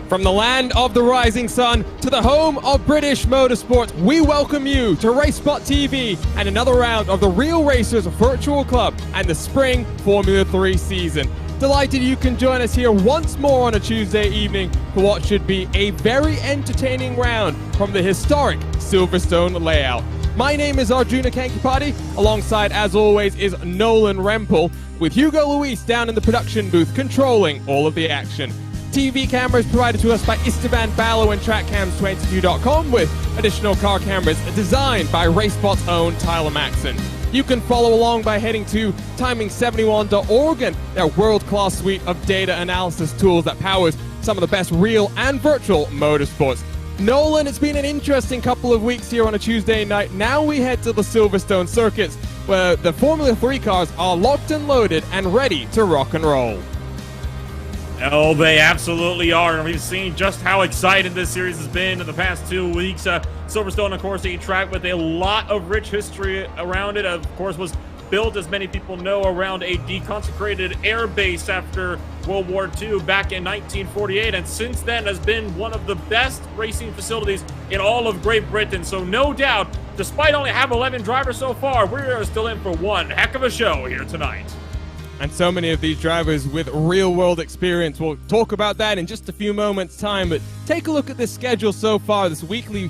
From the land of the rising sun to the home of British motorsport, we welcome you to RaceSpotTV and another round of the Real Racers Virtual Club and the Spring Formula 3 season. Delighted you can join us here once more on a Tuesday evening for what should be a very entertaining round from the historic Silverstone layout. My name is Arjuna Kankipati, alongside, as always, is Nolan Rempel, with Hugo Luis down in the production booth controlling all of the action. TV cameras provided to us by Esteban Ballo and TrackCams22.com, with additional car cameras designed by RaceSpot's own Tyler Maxson. You can follow along by heading to timing71.org and their world-class suite of data analysis tools that powers some of the best real and virtual motorsports. Nolan, it's been an interesting couple of weeks here on a Tuesday night. Now we head to the Silverstone circuits, where the Formula 3 cars are locked and loaded and ready to rock and roll. Oh, they absolutely are, and we've seen just how exciting this series has been in the past 2 weeks. Silverstone, of course, a track with a lot of rich history around it. Of course, was built, as many people know, around a deconsecrated air base after World War II back in 1948, and since then has been one of the best racing facilities in all of Great Britain. So no doubt, despite only having 11 drivers so far, we're still in for one heck of a show here tonight. And so many of these drivers with real-world experience. We'll talk about that in just a few moments' time, but take a look at this schedule so far, this weekly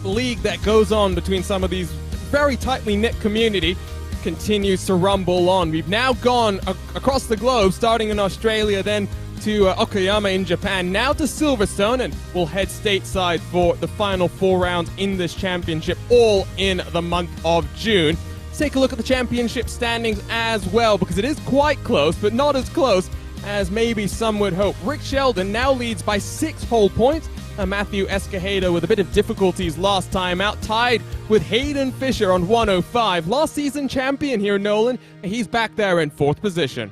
league that goes on between some of these very tightly knit community continues to rumble on. We've now gone across the globe, starting in Australia, then to Okayama in Japan, now to Silverstone, and we'll head stateside for the final 4 rounds in this championship, all in the month of June. Take a look at the championship standings as well, because it is quite close, but not as close as maybe some would hope. Rick Sheldon now leads by 6 whole points. Matthew Escajeda with a bit of difficulties last time out, tied with Hayden Fisher on 105. Last season champion here, Nolan. He's back there in 4th position.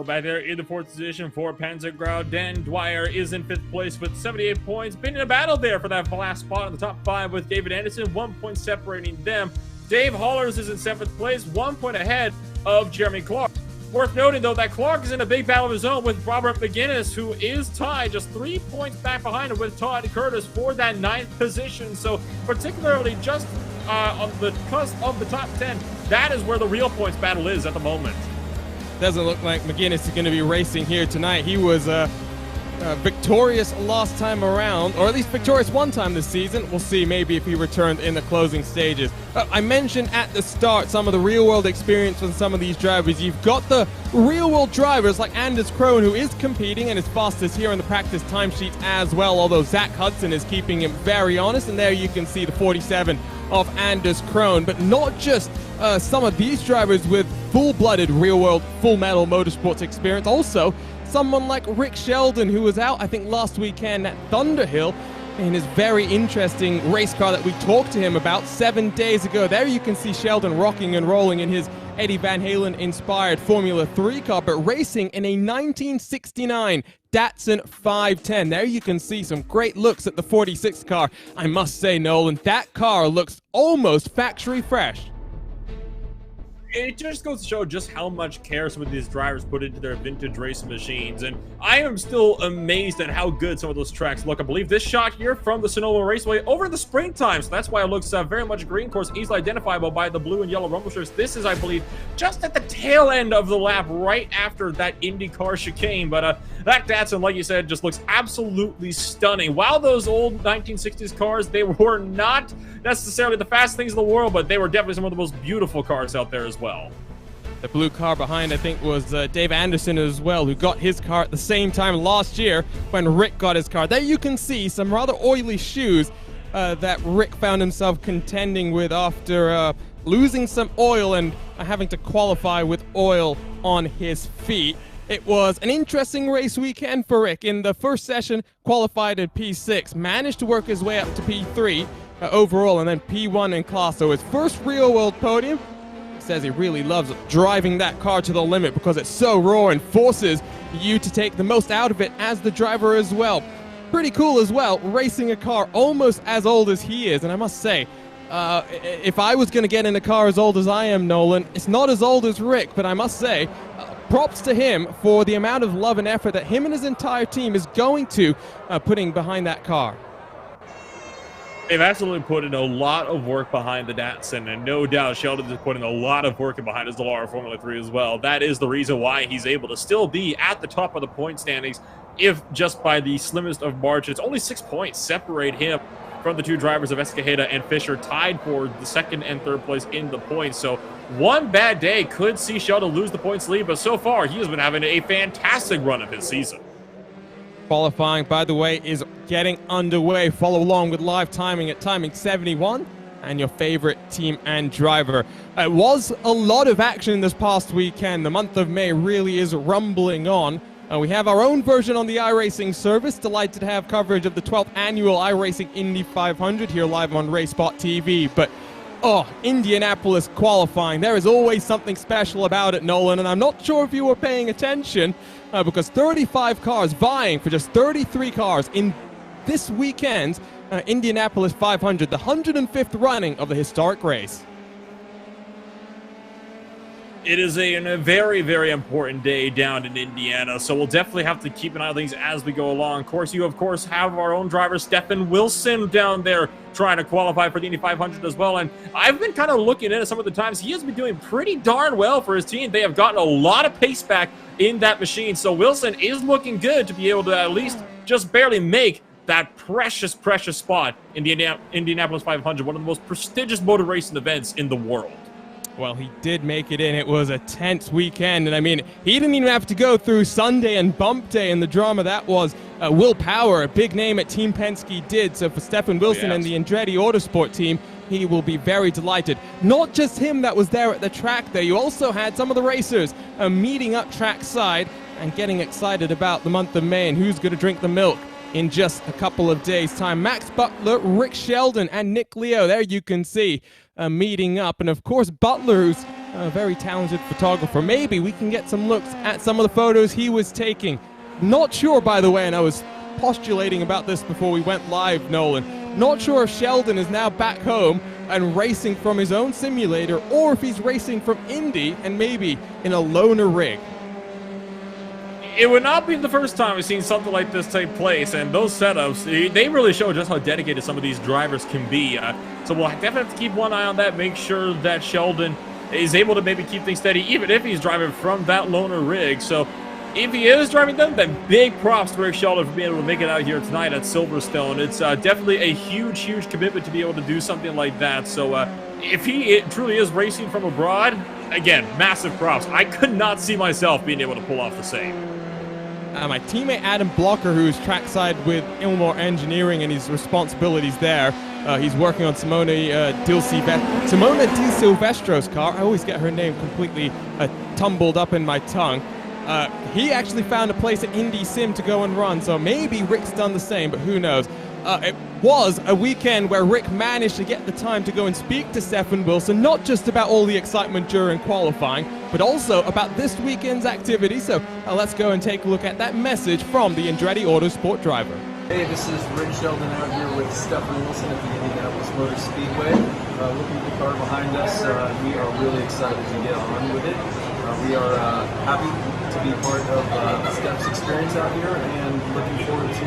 Back there in the 4th position for Panzergrau. Dan Dwyer is in 5th place with 78 points. Been in a battle there for that last spot in the top 5 with David Anderson, 1 point separating them. Dave Hollers is in 7th place, 1 point ahead of Jeremy Clark. Worth noting, though, that Clark is in a big battle of his own with Robert McGuinness, who is tied just 3 points back behind him with Todd Curtis for that 9th position. So particularly just on the cusp of the top 10, that is where the real points battle is at the moment. Doesn't look like McGuinness is going to be racing here tonight. He was victorious last time around, or at least victorious one time this season. We'll see maybe if he returned in the closing stages. I mentioned at the start some of the real-world experience with some of these drivers. You've got the real-world drivers like Anders Crone, who is competing and is fastest here in the practice timesheets as well, although Zach Hudson is keeping him very honest, and there you can see the 47 of Anders Crone. But not just some of these drivers with full-blooded real-world, full-metal motorsports experience. Also, someone like Rick Sheldon, who was out, I think, last weekend at Thunderhill in his very interesting race car that we talked to him about 7 days ago. There you can see Sheldon rocking and rolling in his Eddie Van Halen-inspired Formula 3 car, but racing in a 1969 Datsun 510. There you can see some great looks at the 46 car. I must say, Nolan, that car looks almost factory fresh. It just goes to show just how much care some of these drivers put into their vintage racing machines, and I am still amazed at how good some of those tracks look. I believe this shot here from the Sonoma Raceway over in the springtime, so that's why it looks very much green, of course, easily identifiable by the blue and yellow rumble strips. This is, I believe, just at the tail end of the lap right after that IndyCar chicane, but that Datsun, like you said, just looks absolutely stunning. While those old 1960s cars, they were not necessarily the fastest things in the world, but they were definitely some of the most beautiful cars out there as well. The blue car behind, I think, was Dave Anderson as well, who got his car at the same time last year when Rick got his car. There you can see some rather oily shoes that Rick found himself contending with after losing some oil and having to qualify with oil on his feet. It was an interesting race weekend for Rick. In the first session, qualified at P6, managed to work his way up to P3 overall, and then P1 in class. So his first real-world podium. He says he really loves driving that car to the limit because it's so raw and forces you to take the most out of it as the driver as well. Pretty cool as well, racing a car almost as old as he is. And I must say, if I was going to get in a car as old as I am, Nolan, it's not as old as Rick, but I must say, props to him for the amount of love and effort that him and his entire team is going to putting behind that car. They've absolutely put in a lot of work behind the Datsun, and no doubt Sheldon has put in a lot of work behind his Dallara Formula 3 as well. That is the reason why he's able to still be at the top of the point standings, if just by the slimmest of margins. Only 6 points separate him from the two drivers of Escajeda and Fisher, tied for the second and third place in the points. So one bad day could see Sheldon lose the points lead, but so far he has been having a fantastic run of his season. Qualifying, by the way, is getting underway. Follow along with live timing at timing 71 and your favorite team and driver. It was a lot of action this past weekend. The month of May really is rumbling on. We have our own version on the iRacing service. Delighted to have coverage of the 12th annual iRacing Indy 500 here live on RaceSpotTV. But Indianapolis qualifying. There is always something special about it, Nolan, and I'm not sure if you were paying attention because 35 cars vying for just 33 cars in this weekend's Indianapolis 500, the 105th running of the historic race. It is a very, very important day down in Indiana, so we'll definitely have to keep an eye on things as we go along. Of course, you, have our own driver, Stefan Wilson, down there trying to qualify for the Indy 500 as well, and I've been kind of looking at some of the times. He has been doing pretty darn well for his team. They have gotten a lot of pace back in that machine, so Wilson is looking good to be able to at least just barely make that precious, precious spot in the Indianapolis 500, one of the most prestigious motor racing events in the world. Well, he did make it in. It was a tense weekend, and I mean, he didn't even have to go through Sunday and bump day and the drama that was. Will Power, a big name at Team Penske, did. So for Stefan Wilson and the Andretti Autosport team, he will be very delighted. Not just him that was there at the track there. You also had some of the racers meeting up trackside and getting excited about the month of May and who's going to drink the milk in just a couple of days' time. Max Butler, Rick Sheldon, and Nick Leo, there you can see meeting up. And of course, Butler, who's a very talented photographer. Maybe we can get some looks at some of the photos he was taking. Not sure, by the way, and I was postulating about this before we went live, Nolan. Not sure if Sheldon is now back home and racing from his own simulator, or if he's racing from Indy and maybe in a loaner rig. It would not be the first time we've seen something like this take place, and those setups, they really show just how dedicated some of these drivers can be. So we'll definitely have to keep one eye on that, make sure that Sheldon is able to maybe keep things steady, even if he's driving from that loaner rig. So if he is driving them, then big props to Rick Sheldon for being able to make it out here tonight at Silverstone. It's definitely a huge, huge commitment to be able to do something like that. So if he truly is racing from abroad, again, massive props. I could not see myself being able to pull off the same. My teammate Adam Blocker, who's trackside with Ilmor Engineering and his responsibilities there, he's working on Simona Di Silvestro's car. I always get her name completely tumbled up in my tongue. He actually found a place at Indy Sim to go and run, so maybe Rick's done the same, but who knows. It was a weekend where Rick managed to get the time to go and speak to Stefan Wilson, not just about all the excitement during qualifying, but also about this weekend's activity. So let's go and take a look at that message from the Andretti Autosport driver. Hey, this is Rick Sheldon out here with Stefan Wilson at the Indianapolis Motor Speedway. Looking at the car behind us, we are really excited to get on with it. We are happy to be part of Steph's experience out here and looking forward to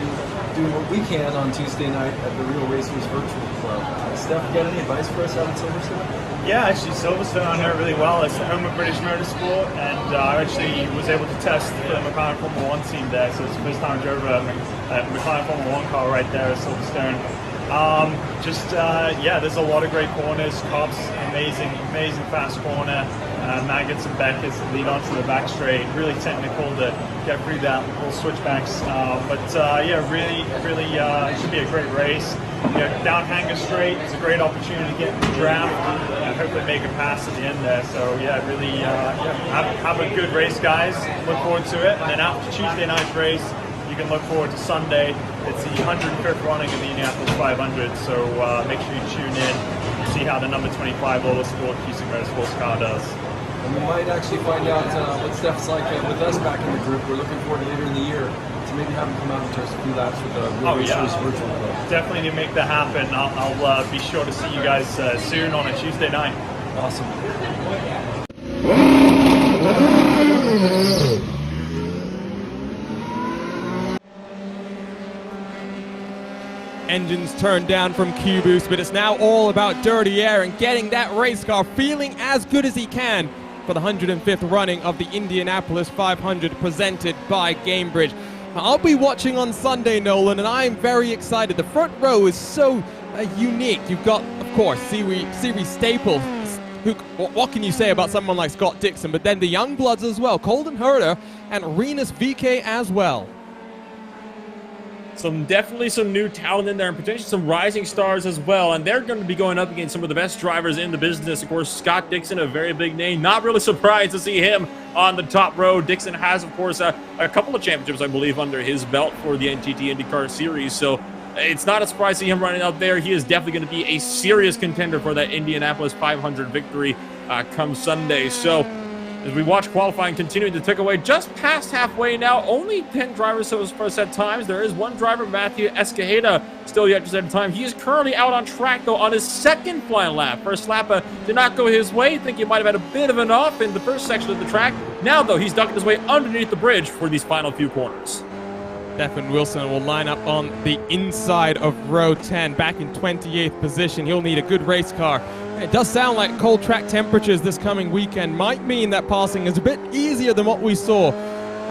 doing what we can on Tuesday night at the Real Racers Virtual Club. Steph, you got any advice for us out at Silverstone? Yeah, actually Silverstone I know really well. It's the home of British Motorsport, and I actually was able to test the McLaren Formula 1 team there, so it's the first time I drove a McLaren Formula 1 car right there at Silverstone. There's a lot of great corners. Cobb's amazing fast corner. Maggots and Beckers lead onto the back straight. Really technical to get through that little switchbacks. Really, it should be a great race. Down Hanger Straight is a great opportunity to get in the draft. Hopefully make a pass at the end there. So have a good race, guys. Look forward to it. And then after Tuesday night's race, you can look forward to Sunday. It's the 105th running of the Indianapolis 500, so make sure you tune in and see how the number 25 Autosport Houston Motorsports car does. And we might actually find out what Steph's like with us back in the group. We're looking forward to later in the year to maybe have him come out and test a few laps with the Real Racers Virtual Club. Definitely need to make that happen. I'll be sure to see you guys soon on a Tuesday night. Awesome. Engines turned down from Q-Boost, but it's now all about dirty air and getting that race car feeling as good as he can for the 105th running of the Indianapolis 500 presented by Gamebridge. I'll be watching on Sunday, Nolan, and I'm very excited. The front row is so unique. You've got, of course, series staple. What can you say about someone like Scott Dixon? But then the young bloods as well, Colden Herter and Renus VK as well. Definitely some new talent in there, and potentially some rising stars as well, and they're going to be going up against some of the best drivers in the business. Of course, Scott Dixon, a very big name. Not really surprised to see him on the top row. Dixon has, of course, a couple of championships, I believe, under his belt for the NTT IndyCar Series, so it's not a surprise to see him running out there. He is definitely going to be a serious contender for that Indianapolis 500 victory come Sunday. So as we watch qualifying continuing to tick away, just past halfway now, only 10 drivers so far set times. There is one driver, Matthew Escajeda, still yet to set a time. He is currently out on track, though, on his second flying lap. First lap did not go his way. I think he might have had a bit of an off in the first section of the track. Now, though, he's ducking his way underneath the bridge for these final few corners. Stefan Wilson will line up on the inside of row 10, back in 28th position. He'll need a good race car. It does sound like cold track temperatures this coming weekend might mean that passing is a bit easier than what we saw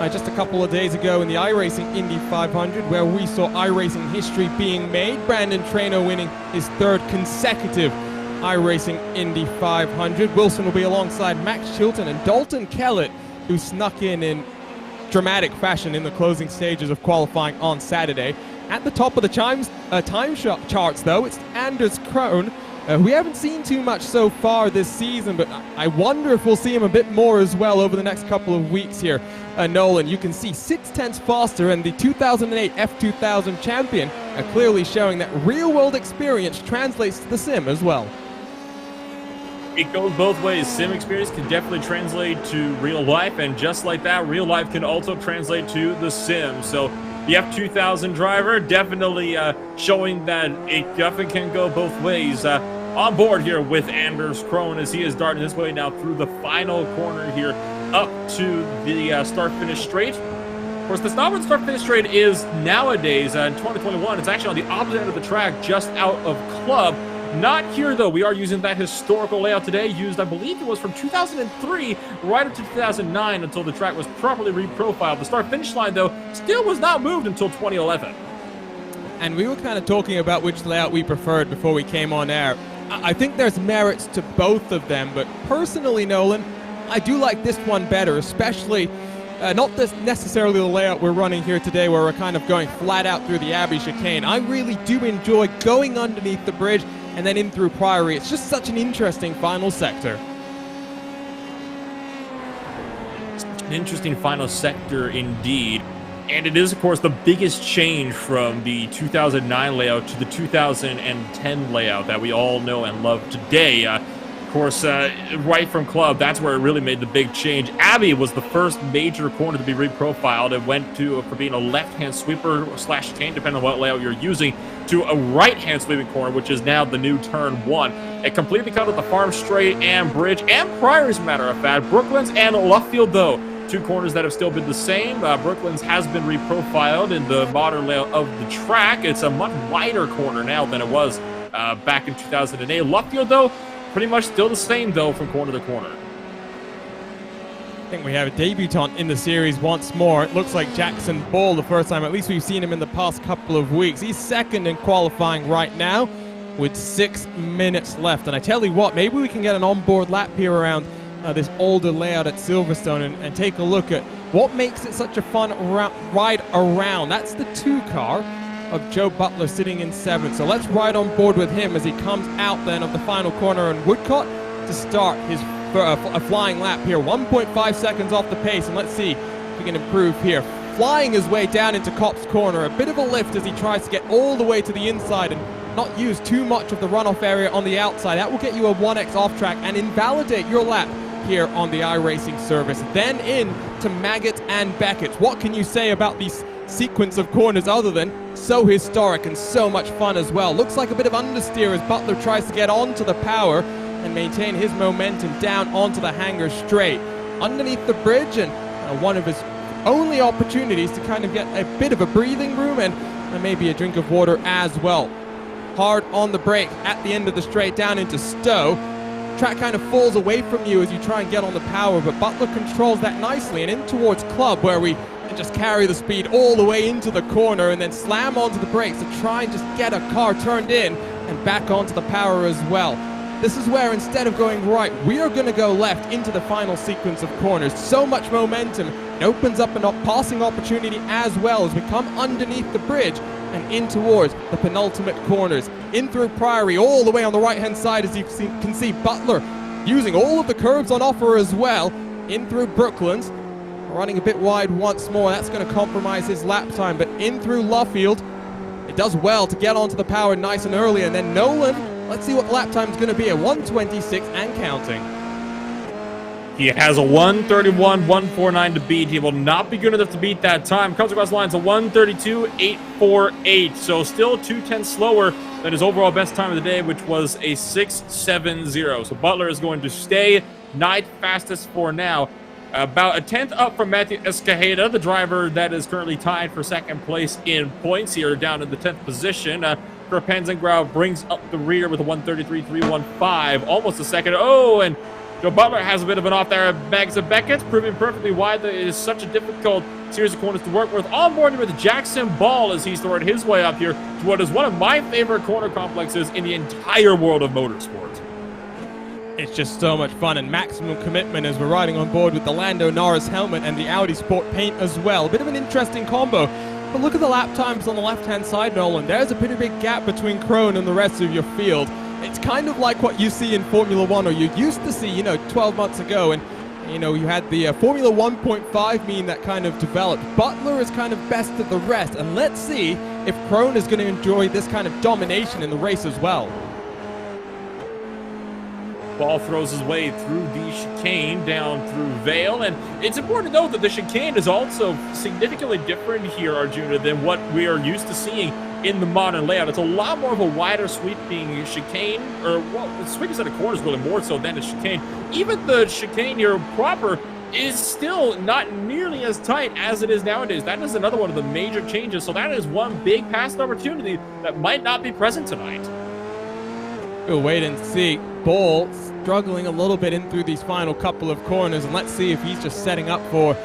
just a couple of days ago in the iRacing Indy 500, where we saw iRacing history being made. Brandon Traynor winning his third consecutive iRacing Indy 500. Wilson will be alongside Max Chilton and Dalton Kellett, who snuck in dramatic fashion in the closing stages of qualifying on Saturday. At the top of the time charts, though, it's Anders Crone. We haven't seen too much so far this season, but I wonder if we'll see him a bit more as well over the next couple of weeks here. Nolan, you can see 6/10 faster, and the 2008 F2000 champion clearly showing that real-world experience translates to the sim as well. It goes both ways. Sim experience can definitely translate to real life, and just like that, real life can also translate to the sim. So the F2000 driver definitely showing that it definitely can go both ways. On board here with Anders Crone as he is darting his way now through the final corner here up to the start-finish straight. Of course, that's not where the start-finish straight is nowadays. In 2021, it's actually on the opposite end of the track, just out of Club. Not here, though. We are using that historical layout today, used, I believe it was from 2003 right up to 2009 until the track was properly reprofiled. The start-finish line, though, still was not moved until 2011. And we were kind of talking about which layout we preferred before we came on air. I think there's merits to both of them, but personally, Nolan, I do like this one better, especially not this necessarily the layout we're running here today where we're kind of going flat out through the Abbey chicane. I really do enjoy going underneath the bridge and then in through Priory. It's just such an interesting final sector. An interesting final sector indeed. And it is, of course, the biggest change from the 2009 layout to the 2010 layout that we all know and love today. Of course, right from Club, that's where it really made the big change. Abbey was the first major corner to be reprofiled. It went to from being a left-hand sweeper / chicane, depending on what layout you're using, to a right-hand sweeping corner, which is now the new turn 1. It completely covered the Farm Straight and Bridge and Priory, as a matter of fact. Brooklands and Luffield, though, two corners that have still been the same. Brooklands has been reprofiled in the modern layout of the track. It's a much wider corner now than it was back in 2008. Luffield, though, pretty much still the same, though, from corner to corner. I think we have a debutant in the series once more. It looks like Jackson Ball the first time. At least we've seen him in the past couple of weeks. He's second in qualifying right now with 6 minutes left. And I tell you what, maybe we can get an onboard lap here around this older layout at Silverstone and take a look at what makes it such a fun ride around. That's the 2 car of Joe Butler sitting in 7th. So let's ride on board with him as he comes out then of the final corner in Woodcott to start his a flying lap here. 1.5 seconds off the pace, and let's see if he can improve here. Flying his way down into Copse Corner. A bit of a lift as he tries to get all the way to the inside and not use too much of the runoff area on the outside. That will get you a 1x off track and invalidate your lap here on the iRacing service. Then in to Maggots and Beckett's. What can you say about these sequence of corners other than so historic and so much fun as well? Looks like a bit of understeer as Butler tries to get onto the power and maintain his momentum down onto the hanger straight. underneath the bridge, and one of his only opportunities to kind of get a bit of a breathing room and maybe a drink of water as well. Hard on the brake at the end of the straight down into Stowe. Track kind of falls away from you as you try and get on the power, but Butler controls that nicely and in towards Club, where we can just carry the speed all the way into the corner and then slam onto the brakes to try and just get a car turned in and back onto the power as well. This is where instead of going right, we are going to go left into the final sequence of corners. So much momentum. It opens up a passing opportunity as well as we come underneath the bridge and in towards the penultimate corners. In through Priory, all the way on the right-hand side, as you can see Butler using all of the curves on offer as well. In through Brooklands, running a bit wide once more. That's going to compromise his lap time, but in through Luffield, it does well to get onto the power nice and early. And then Nolan, let's see what lap time is going to be at 1:26 and counting. He has a 1:31.149 to beat. He will not be good enough to beat that time. Comes across the lines a 1:32.848. So still 2/10 slower than his overall best time of the day, which was a 6:70. So Butler is going to stay ninth fastest for now. About a 10th up from Matthew Escajeda, the driver that is currently tied for second place in points here, down in the 10th position. Penzengrau brings up the rear with a 1:33.315, almost a second. Oh, and Joe Butler has a bit of an off there. Maggots and Beckett's proving perfectly why it is such a difficult series of corners to work with. On board with Jackson Ball as he's throwing his way up here to what is one of my favorite corner complexes in the entire world of motorsport. It's just so much fun and maximum commitment as we're riding on board with the Lando Norris helmet and the Audi Sport paint as well. A bit of an interesting combo. But look at the lap times on the left-hand side, Nolan. There's a pretty big gap between Crone and the rest of your field. It's kind of like what you see in Formula One, or you used to see, 12 months ago. And, you had the Formula 1.5 mean that kind of developed. Butler is kind of best of the rest. And let's see if Crone is going to enjoy this kind of domination in the race as well. Ball throws his way through the chicane down through Vale, and it's important to note that the chicane is also significantly different here, Arjuna, than what we are used to seeing in the modern layout. It's a lot more of a wider sweeping chicane, or the sweeping set of corners really more so than a chicane. Even the chicane here proper is still not nearly as tight as it is nowadays. That is another one of the major changes, so that is one big passing opportunity that might not be present tonight. We'll wait and see. Ball struggling a little bit in through these final couple of corners, and let's see if he's just setting up for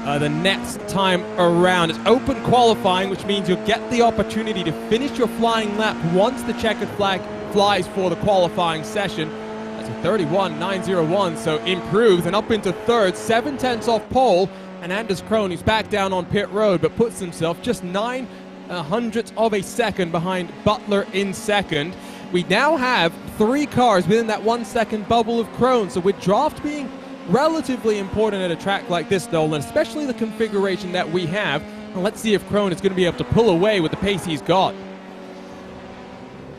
the next time around. It's open qualifying, which means you'll get the opportunity to finish your flying lap once the checkered flag flies for the qualifying session. That's a 31.901, so improves and up into third, 7/10 off pole, and Anders Crone, who's back down on pit road, but puts himself just 0.09 of a second behind Butler in second. We now have 3 cars within that 1 second bubble of Crone, so with draft being relatively important at a track like this, Nolan, especially the configuration that we have, and let's see if Crone is going to be able to pull away with the pace he's got.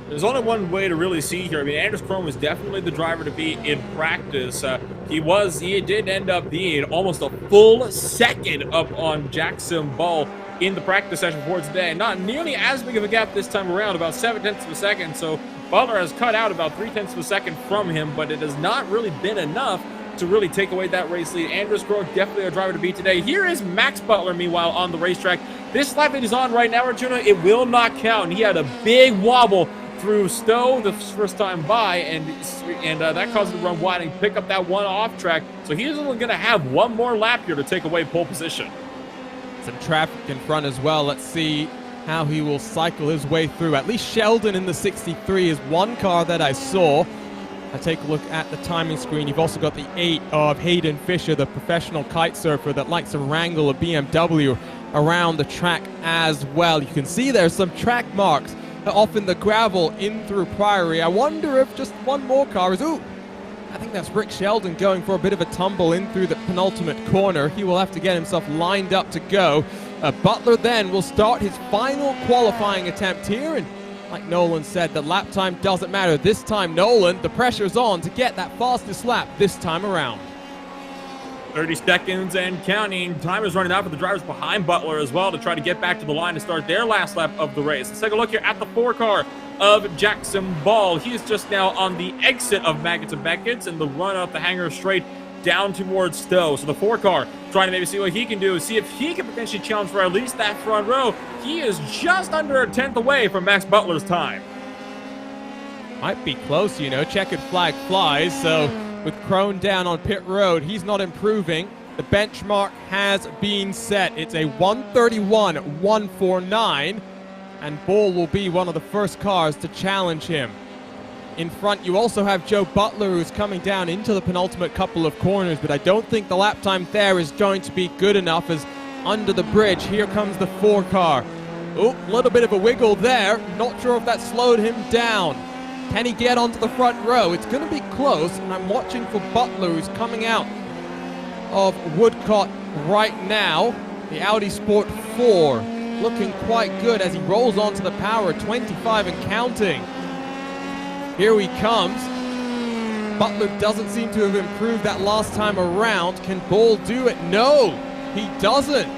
There's only one way to really see here. I mean, Anders Crone was definitely the driver to be in practice. He did end up being almost a full second up on Jackson Ball in the practice session for today. Not nearly as big of a gap this time around, about 7/10 of a second. So Butler has cut out about 3/10 of a second from him, but it has not really been enough to really take away that race lead. Anders Crone definitely a driver to beat today. Here is Max Butler, meanwhile, on the racetrack. This lap that he's on right now, Arjuna, it will not count. He had a big wobble through Stowe the first time by, and that caused him to run wide and pick up that one off track. So he's only going to have one more lap here to take away pole position. Some traffic in front as well. Let's see how he will cycle his way through. At least Sheldon in the 63 is one car that I saw. I take a look at the timing screen. You've also got the 8 of Hayden Fisher, the professional kite surfer that likes to wrangle a BMW around the track as well. You can see there's some track marks off in the gravel in through Priory. I wonder if just one more car is... Ooh, I think that's Rick Sheldon going for a bit of a tumble in through the penultimate corner. He will have to get himself lined up to go. Butler then will start his final qualifying attempt here, and like Nolan said, the lap time doesn't matter. This time, Nolan, the pressure's on to get that fastest lap this time around. 30 seconds and counting. Time is running out for the drivers behind Butler as well to try to get back to the line to start their last lap of the race. Let's take a look here at the 4 car of Jackson Ball. He is just now on the exit of Maggots and Beckett's, and the run up the hangar straight down towards Stowe. So the 4 car trying to maybe see what he can do, see if he can potentially challenge for at least that front row. He is just under a 10th away from Max Butler's time. Might be close, you know. Checkered flag flies. So with Crone down on pit road, he's not improving. The benchmark has been set. It's a 1:31.149, and Ball will be one of the first cars to challenge him. In front, you also have Joe Butler, who's coming down into the penultimate couple of corners, but I don't think the lap time there is going to be good enough, as under the bridge, here comes the 4 car. Oh, a little bit of a wiggle there. Not sure if that slowed him down. Can he get onto the front row? It's going to be close, and I'm watching for Butler, who's coming out of Woodcott right now. The Audi Sport 4 looking quite good as he rolls onto the power, 25 and counting. Here he comes. Butler doesn't seem to have improved that last time around. Can Ball do it? No, he doesn't.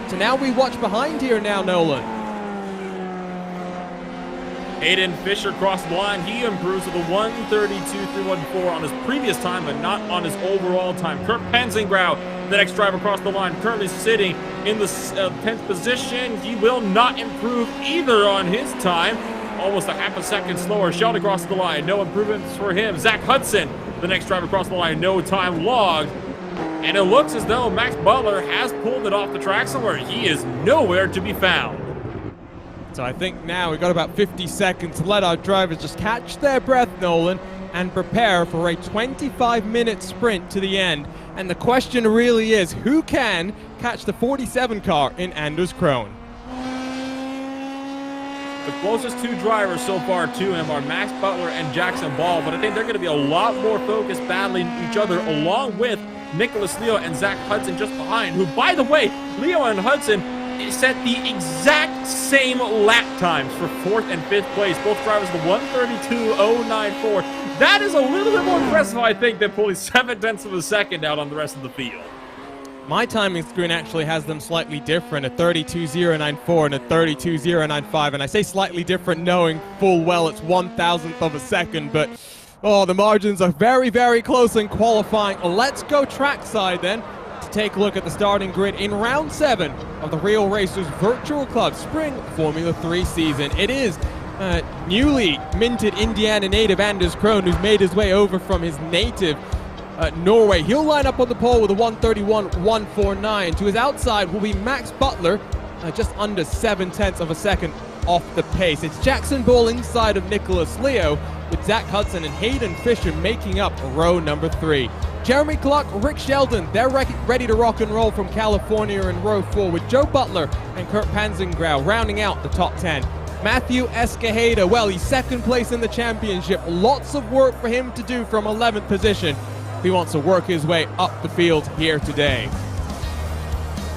So now we watch behind here now, Nolan. Aiden Fisher crossed the line. He improves with a 1:32.314 on his previous time, but not on his overall time. Kurt Penzingrau, the next driver across the line, currently sitting in the 10th position. He will not improve either on his time. Almost a half a second slower. Sheldon across the line. No improvements for him. Zach Hudson, the next driver across the line. No time logged. And it looks as though Max Butler has pulled it off the track somewhere. He is nowhere to be found. So I think now we've got about 50 seconds to let our drivers just catch their breath, Nolan, and prepare for a 25-minute sprint to the end. And the question really is, who can catch the 47 car in Anders Crone? The closest 2 drivers so far to him are Max Butler and Jackson Ball, but I think they're going to be a lot more focused battling each other, along with Nicholas Leo and Zach Hudson just behind, who, by the way, Leo and Hudson set the exact same lap times for 4th and 5th place. Both drivers the 1:32.094. That is a little bit more impressive, I think, than pulling 7/10 of a second out on the rest of the field. My timing screen actually has them slightly different, a 32.094 and a 32.095, and I say slightly different knowing full well it's 1,000th of a second, but oh, the margins are very, very close in qualifying. Let's go trackside then to take a look at the starting grid in round 7 of the Real Racers Virtual Club Spring Formula 3 season. It is newly minted Indiana native Anders Crone, who's made his way over from his native Norway. He'll line up on the pole with a 1:31.149. To his outside will be Max Butler, just under 7/10 of a second off the pace. It's Jackson Ball inside of Nicholas Leo, with Zach Hudson and Hayden Fisher making up row number 3. Jeremy Clark, Rick Sheldon, they're ready to rock and roll from California in row 4, with Joe Butler and Kurt Penzingrau rounding out the top 10. Matthew Escajeda, well, he's 2nd place in the championship. Lots of work for him to do from 11th position if he wants to work his way up the field here today.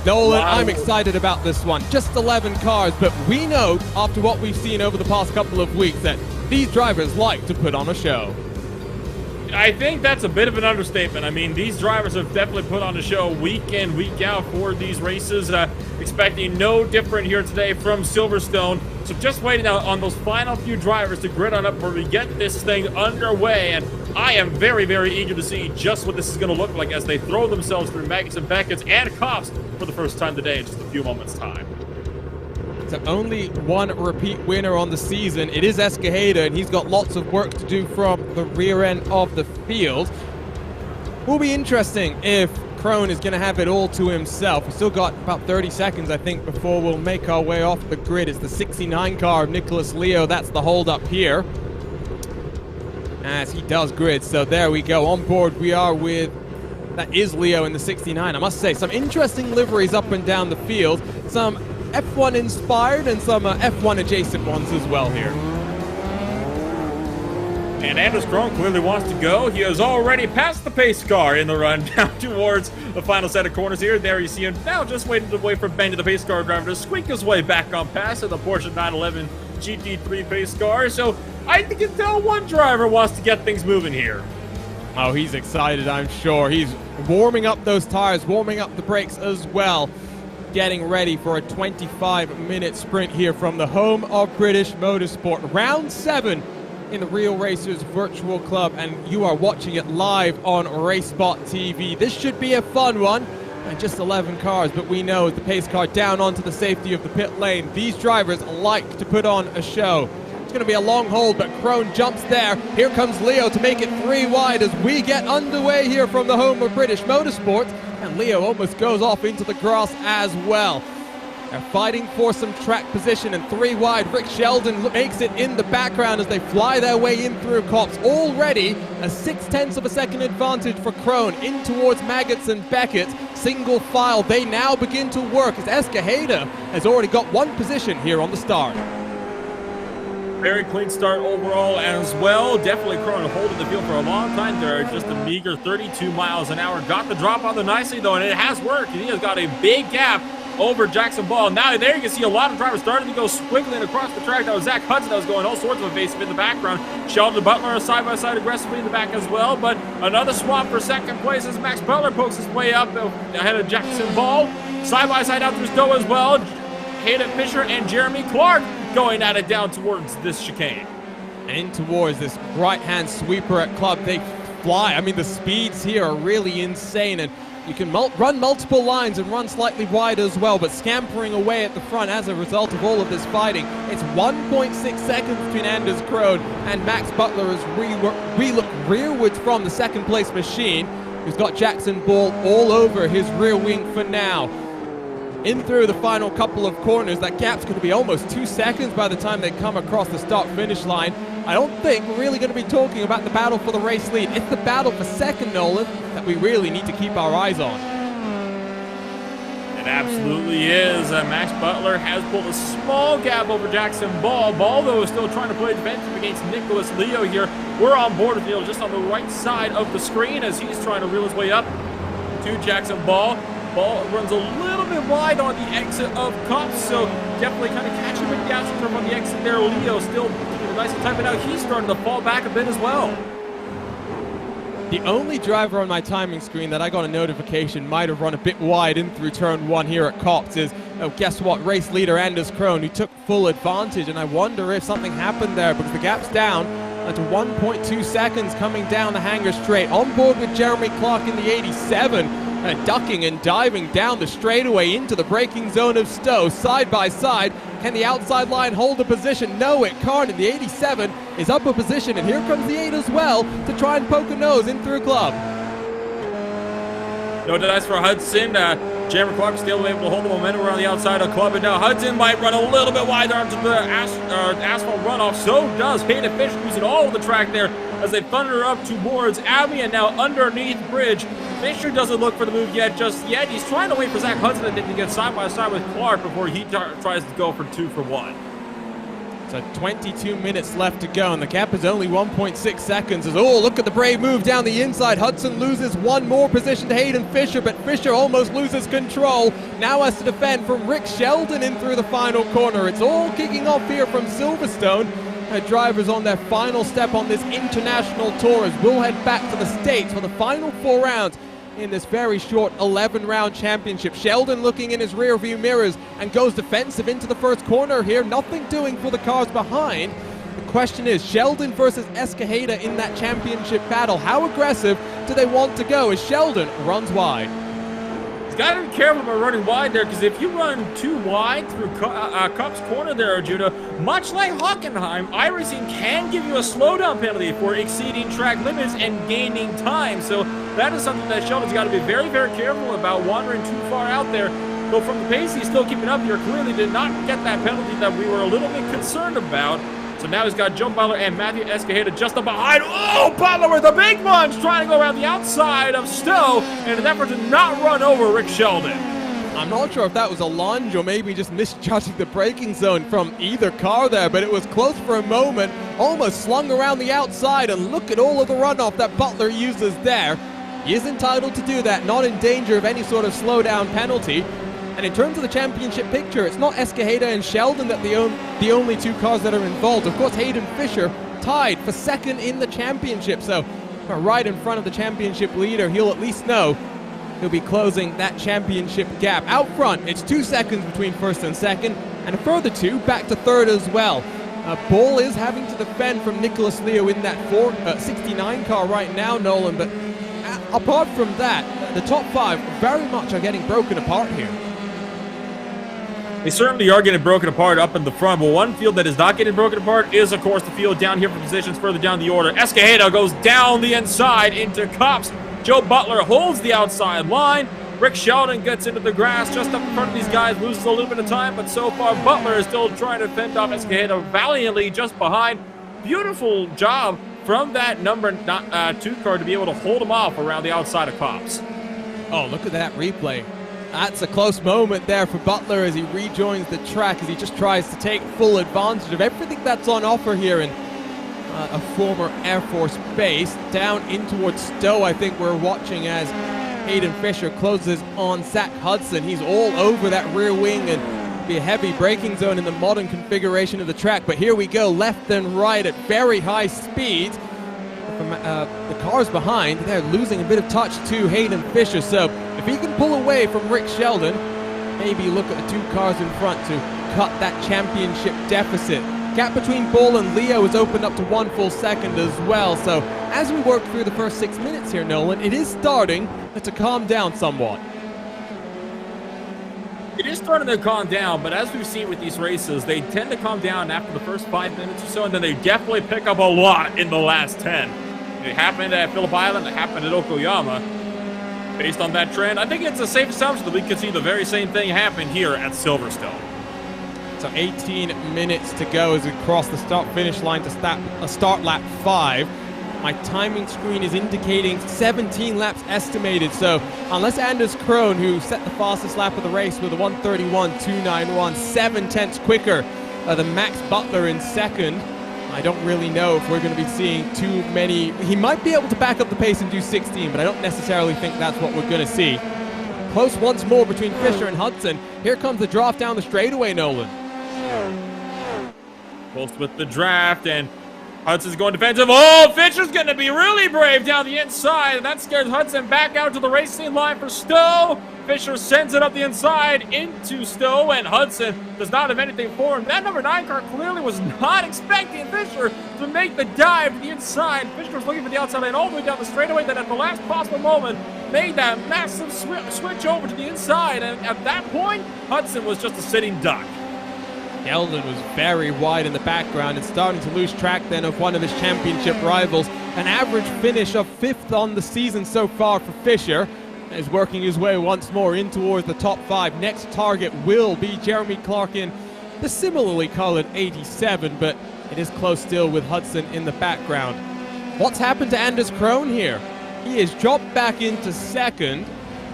Nolan, wow. I'm excited about this one. Just 11 cars, but we know, after what we've seen over the past couple of weeks, that these drivers like to put on a show. I think that's a bit of an understatement. I mean, these drivers have definitely put on a show week in, week out for these races. Expecting no different here today from Silverstone. So just waiting out on those final few drivers to grid on up where we get this thing underway. And I am very, very eager to see just what this is going to look like as they throw themselves through Maggots and Beckett's and Kops for the first time today in just a few moments' time. So only one repeat winner on the season. It is Escajeda, and he's got lots of work to do from the rear end of the field. Will be interesting if Crone is going to have it all to himself. We've still got about 30 seconds, I think, before we'll make our way off the grid. It's the 69 car of Nicholas Leo. That's the hold up here, as he does grid. So there we go. On board we are with, that is Leo in the 69. I must say, some interesting liveries up and down the field. Some F1 inspired and some F1 adjacent ones as well here. And Anders Crone clearly wants to go. He has already passed the pace car in the run down towards the final set of corners here. There you see him now just waiting to wait for Benny, the pace car driver, to squeak his way back on past the Porsche 911 GT3 pace car. So I think you can tell one driver wants to get things moving here. Oh, he's excited, I'm sure. He's warming up those tires, warming up the brakes as well. Getting ready for a 25-minute sprint here from the home of British motorsport. Round 7 in the Real Racers Virtual Club, and you are watching it live on RaceSpotTV. This should be a fun one. And just 11 cars, but we know the pace car down onto the safety of the pit lane. These drivers like to put on a show. It's going to be a long hold, but Crone jumps there. Here comes Leo to make it 3 wide as we get underway here from the home of British Motorsport. And Leo almost goes off into the grass as well. They're fighting for some track position, and 3 wide. Rick Sheldon makes it in the background as they fly their way in through Copse. Already a 0.6 of a second advantage for Crone in towards Maggots and Beckett. Single file. They now begin to work as Escajeda has already got 1 position here on the start. Very clean start overall as well. Definitely Crone holding the field for a long time there. Just a meager 32 miles an hour. Got the drop on there nicely though, and it has worked. He has got a big gap over Jackson Ball. Now there you can see a lot of drivers starting to go squiggling across the track. That was Zach Hudson that was going all sorts of evasive in the background. Sheldon Butler side by side aggressively in the back as well. But another swap for second place as Max Butler pokes his way up ahead of Jackson Ball. Side by side out through Stowe as well. Hayden Fisher and Jeremy Clark going at it down towards this chicane. And in towards this right-hand sweeper at Club. They fly. I mean, the speeds here are really insane, and you can run multiple lines and run slightly wide as well, but scampering away at the front as a result of all of this fighting. It's 1.6 seconds between Anders Krohn and Max Butler as we look rearwards from the second place machine, who's got Jackson Ball all over his rear wing for now. In through the final couple of corners, that gap's going to be almost 2 seconds by the time they come across the start-finish line. I don't think we're really going to be talking about the battle for the race lead. It's the battle for second, Nolan, that we really need to keep our eyes on. It absolutely is. Max Butler has pulled a small gap over Jackson Ball. Ball, though, is still trying to play defensive against Nicholas Leo here. We're on board with Leo just on the right side of the screen as he's trying to reel his way up to Jackson Ball. Ball runs a little bit wide on the exit of Copse, so definitely kind of catching him with the outside turn on the exit there. Leo still doing a nice time, but now he's starting to fall back a bit as well. The only driver on my timing screen that I got a notification might have run a bit wide in through turn 1 here at Copse is, oh, guess what, race leader Anders Crone, who took full advantage, and I wonder if something happened there because the gap's down to 1.2 seconds coming down the hanger straight. On board with Jeremy Clark in the 87. Ducking and diving down the straightaway into the braking zone of Stowe, side by side. Can the outside line hold a position? No, it can't, and the 87 is up a position, and here comes the 8 as well to try and poke a nose in through Club. No denies for Hudson. Jeremy Clark still able to hold the momentum around the outside of Club, and now Hudson might run a little bit wider onto the asphalt runoff. So does Hayden Fish, losing all of the track there as they thunder up towards Abbey, and now underneath bridge. Fisher doesn't look for the move just yet. He's trying to wait for Zach Hudson to get side by side with Clark before he tries to go for 2 for 1. So 22 minutes left to go, and the gap is only 1.6 seconds. As, oh, look at the brave move down the inside. Hudson loses 1 more position to Hayden Fisher, but Fisher almost loses control. Now has to defend from Rick Sheldon in through the final corner. It's all kicking off here from Silverstone. Drivers on their final step on this international tour as we'll head back to the States for the final 4 rounds in this very short 11-round championship. Sheldon looking in his rear view mirrors and goes defensive into the first corner here. Nothing doing for the cars behind. The question is, Sheldon versus Escajeda in that championship battle. How aggressive do they want to go as Sheldon runs wide? He's got to be careful about running wide there, because if you run too wide through Cup's corner there, Judah, much like Hockenheim, iRacing can give you a slowdown penalty for exceeding track limits and gaining time. So that is something that Sheldon's got to be very, very careful about, wandering too far out there. Though from the pace he's still keeping up here, clearly did not get that penalty that we were a little bit concerned about. So now he's got Joe Butler and Matthew Escajeda just up behind. Oh, Butler with the big punch, trying to go around the outside of Stowe in an effort to not run over Rick Sheldon. I'm not sure if that was a lunge or maybe just misjudging the braking zone from either car there, but it was close for a moment, almost slung around the outside, and look at all of the runoff that Butler uses there. He is entitled to do that, not in danger of any sort of slowdown penalty. And in terms of the championship picture, it's not Escajeda and Sheldon that the only 2 cars that are involved. Of course, Hayden Fisher tied for second in the championship. So right in front of the championship leader, he'll at least know he'll be closing that championship gap. Out front, it's 2 seconds between first and second, and a further 2 back to third as well. Ball is having to defend from Nicholas Leo in that 69 car right now, Nolan, but apart from that, the top 5 very much are getting broken apart here. They certainly are getting broken apart up in the front, but one field that is not getting broken apart is, of course, the field down here for positions further down the order. Escajeda goes down the inside into Copse. Joe Butler holds the outside line. Rick Sheldon gets into the grass just up in front of these guys, loses a little bit of time, but so far Butler is still trying to fend off Escajeda valiantly just behind. Beautiful job from that number 2 car to be able to hold him off around the outside of Copse. Oh, look at that replay. That's a close moment there for Butler as he rejoins the track, as he just tries to take full advantage of everything that's on offer here in a former Air Force base. Down in towards Stowe, I think we're watching as Hayden Fisher closes on Zach Hudson. He's all over that rear wing and be a heavy braking zone in the modern configuration of the track. But here we go, left and right at very high speed. From the cars behind, they're losing a bit of touch to Hayden Fisher. So if he can pull away from Rick Sheldon, maybe look at the 2 cars in front to cut that championship deficit. Gap between Ball and Leo has opened up to 1 full second as well. So as we work through the first 6 minutes here, Nolan, it is starting to calm down somewhat. It is starting to calm down, but as we've seen with these races, they tend to calm down after the first 5 minutes or so, and then they definitely pick up a lot in the last 10. It happened at Phillip Island, it happened at Okoyama. Based on that trend, I think it's a safe assumption that we could see the very same thing happen here at Silverstone. So 18 minutes to go as we cross the start-finish line to start lap 5. My timing screen is indicating 17 laps estimated, so unless Anders Crone, who set the fastest lap of the race with a 1:31.291, 7/10 quicker than Max Butler in second, I don't really know if we're going to be seeing too many. He might be able to back up the pace and do 16, but I don't necessarily think that's what we're going to see. Close once more between Fisher and Hudson. Here comes the draft down the straightaway, Nolan. Close with the draft, and Hudson's going defensive. Oh, Fisher's going to be really brave down the inside, and that scares Hudson back out to the racing line for Stowe. Fisher sends it up the inside into Stowe, and Hudson does not have anything for him. That number 9 car clearly was not expecting Fisher to make the dive to the inside. Fisher was looking for the outside lane all the way down the straightaway, then at the last possible moment made that massive switch over to the inside, and at that point, Hudson was just a sitting duck. Sheldon was very wide in the background and starting to lose track then of one of his championship rivals. An average finish of 5th on the season so far for Fisher. Is working his way once more in towards the top 5. Next target will be Jeremy Clark in the similarly colored 87, but it is close still with Hudson in the background. What's happened to Anders Crone here? He has dropped back into second.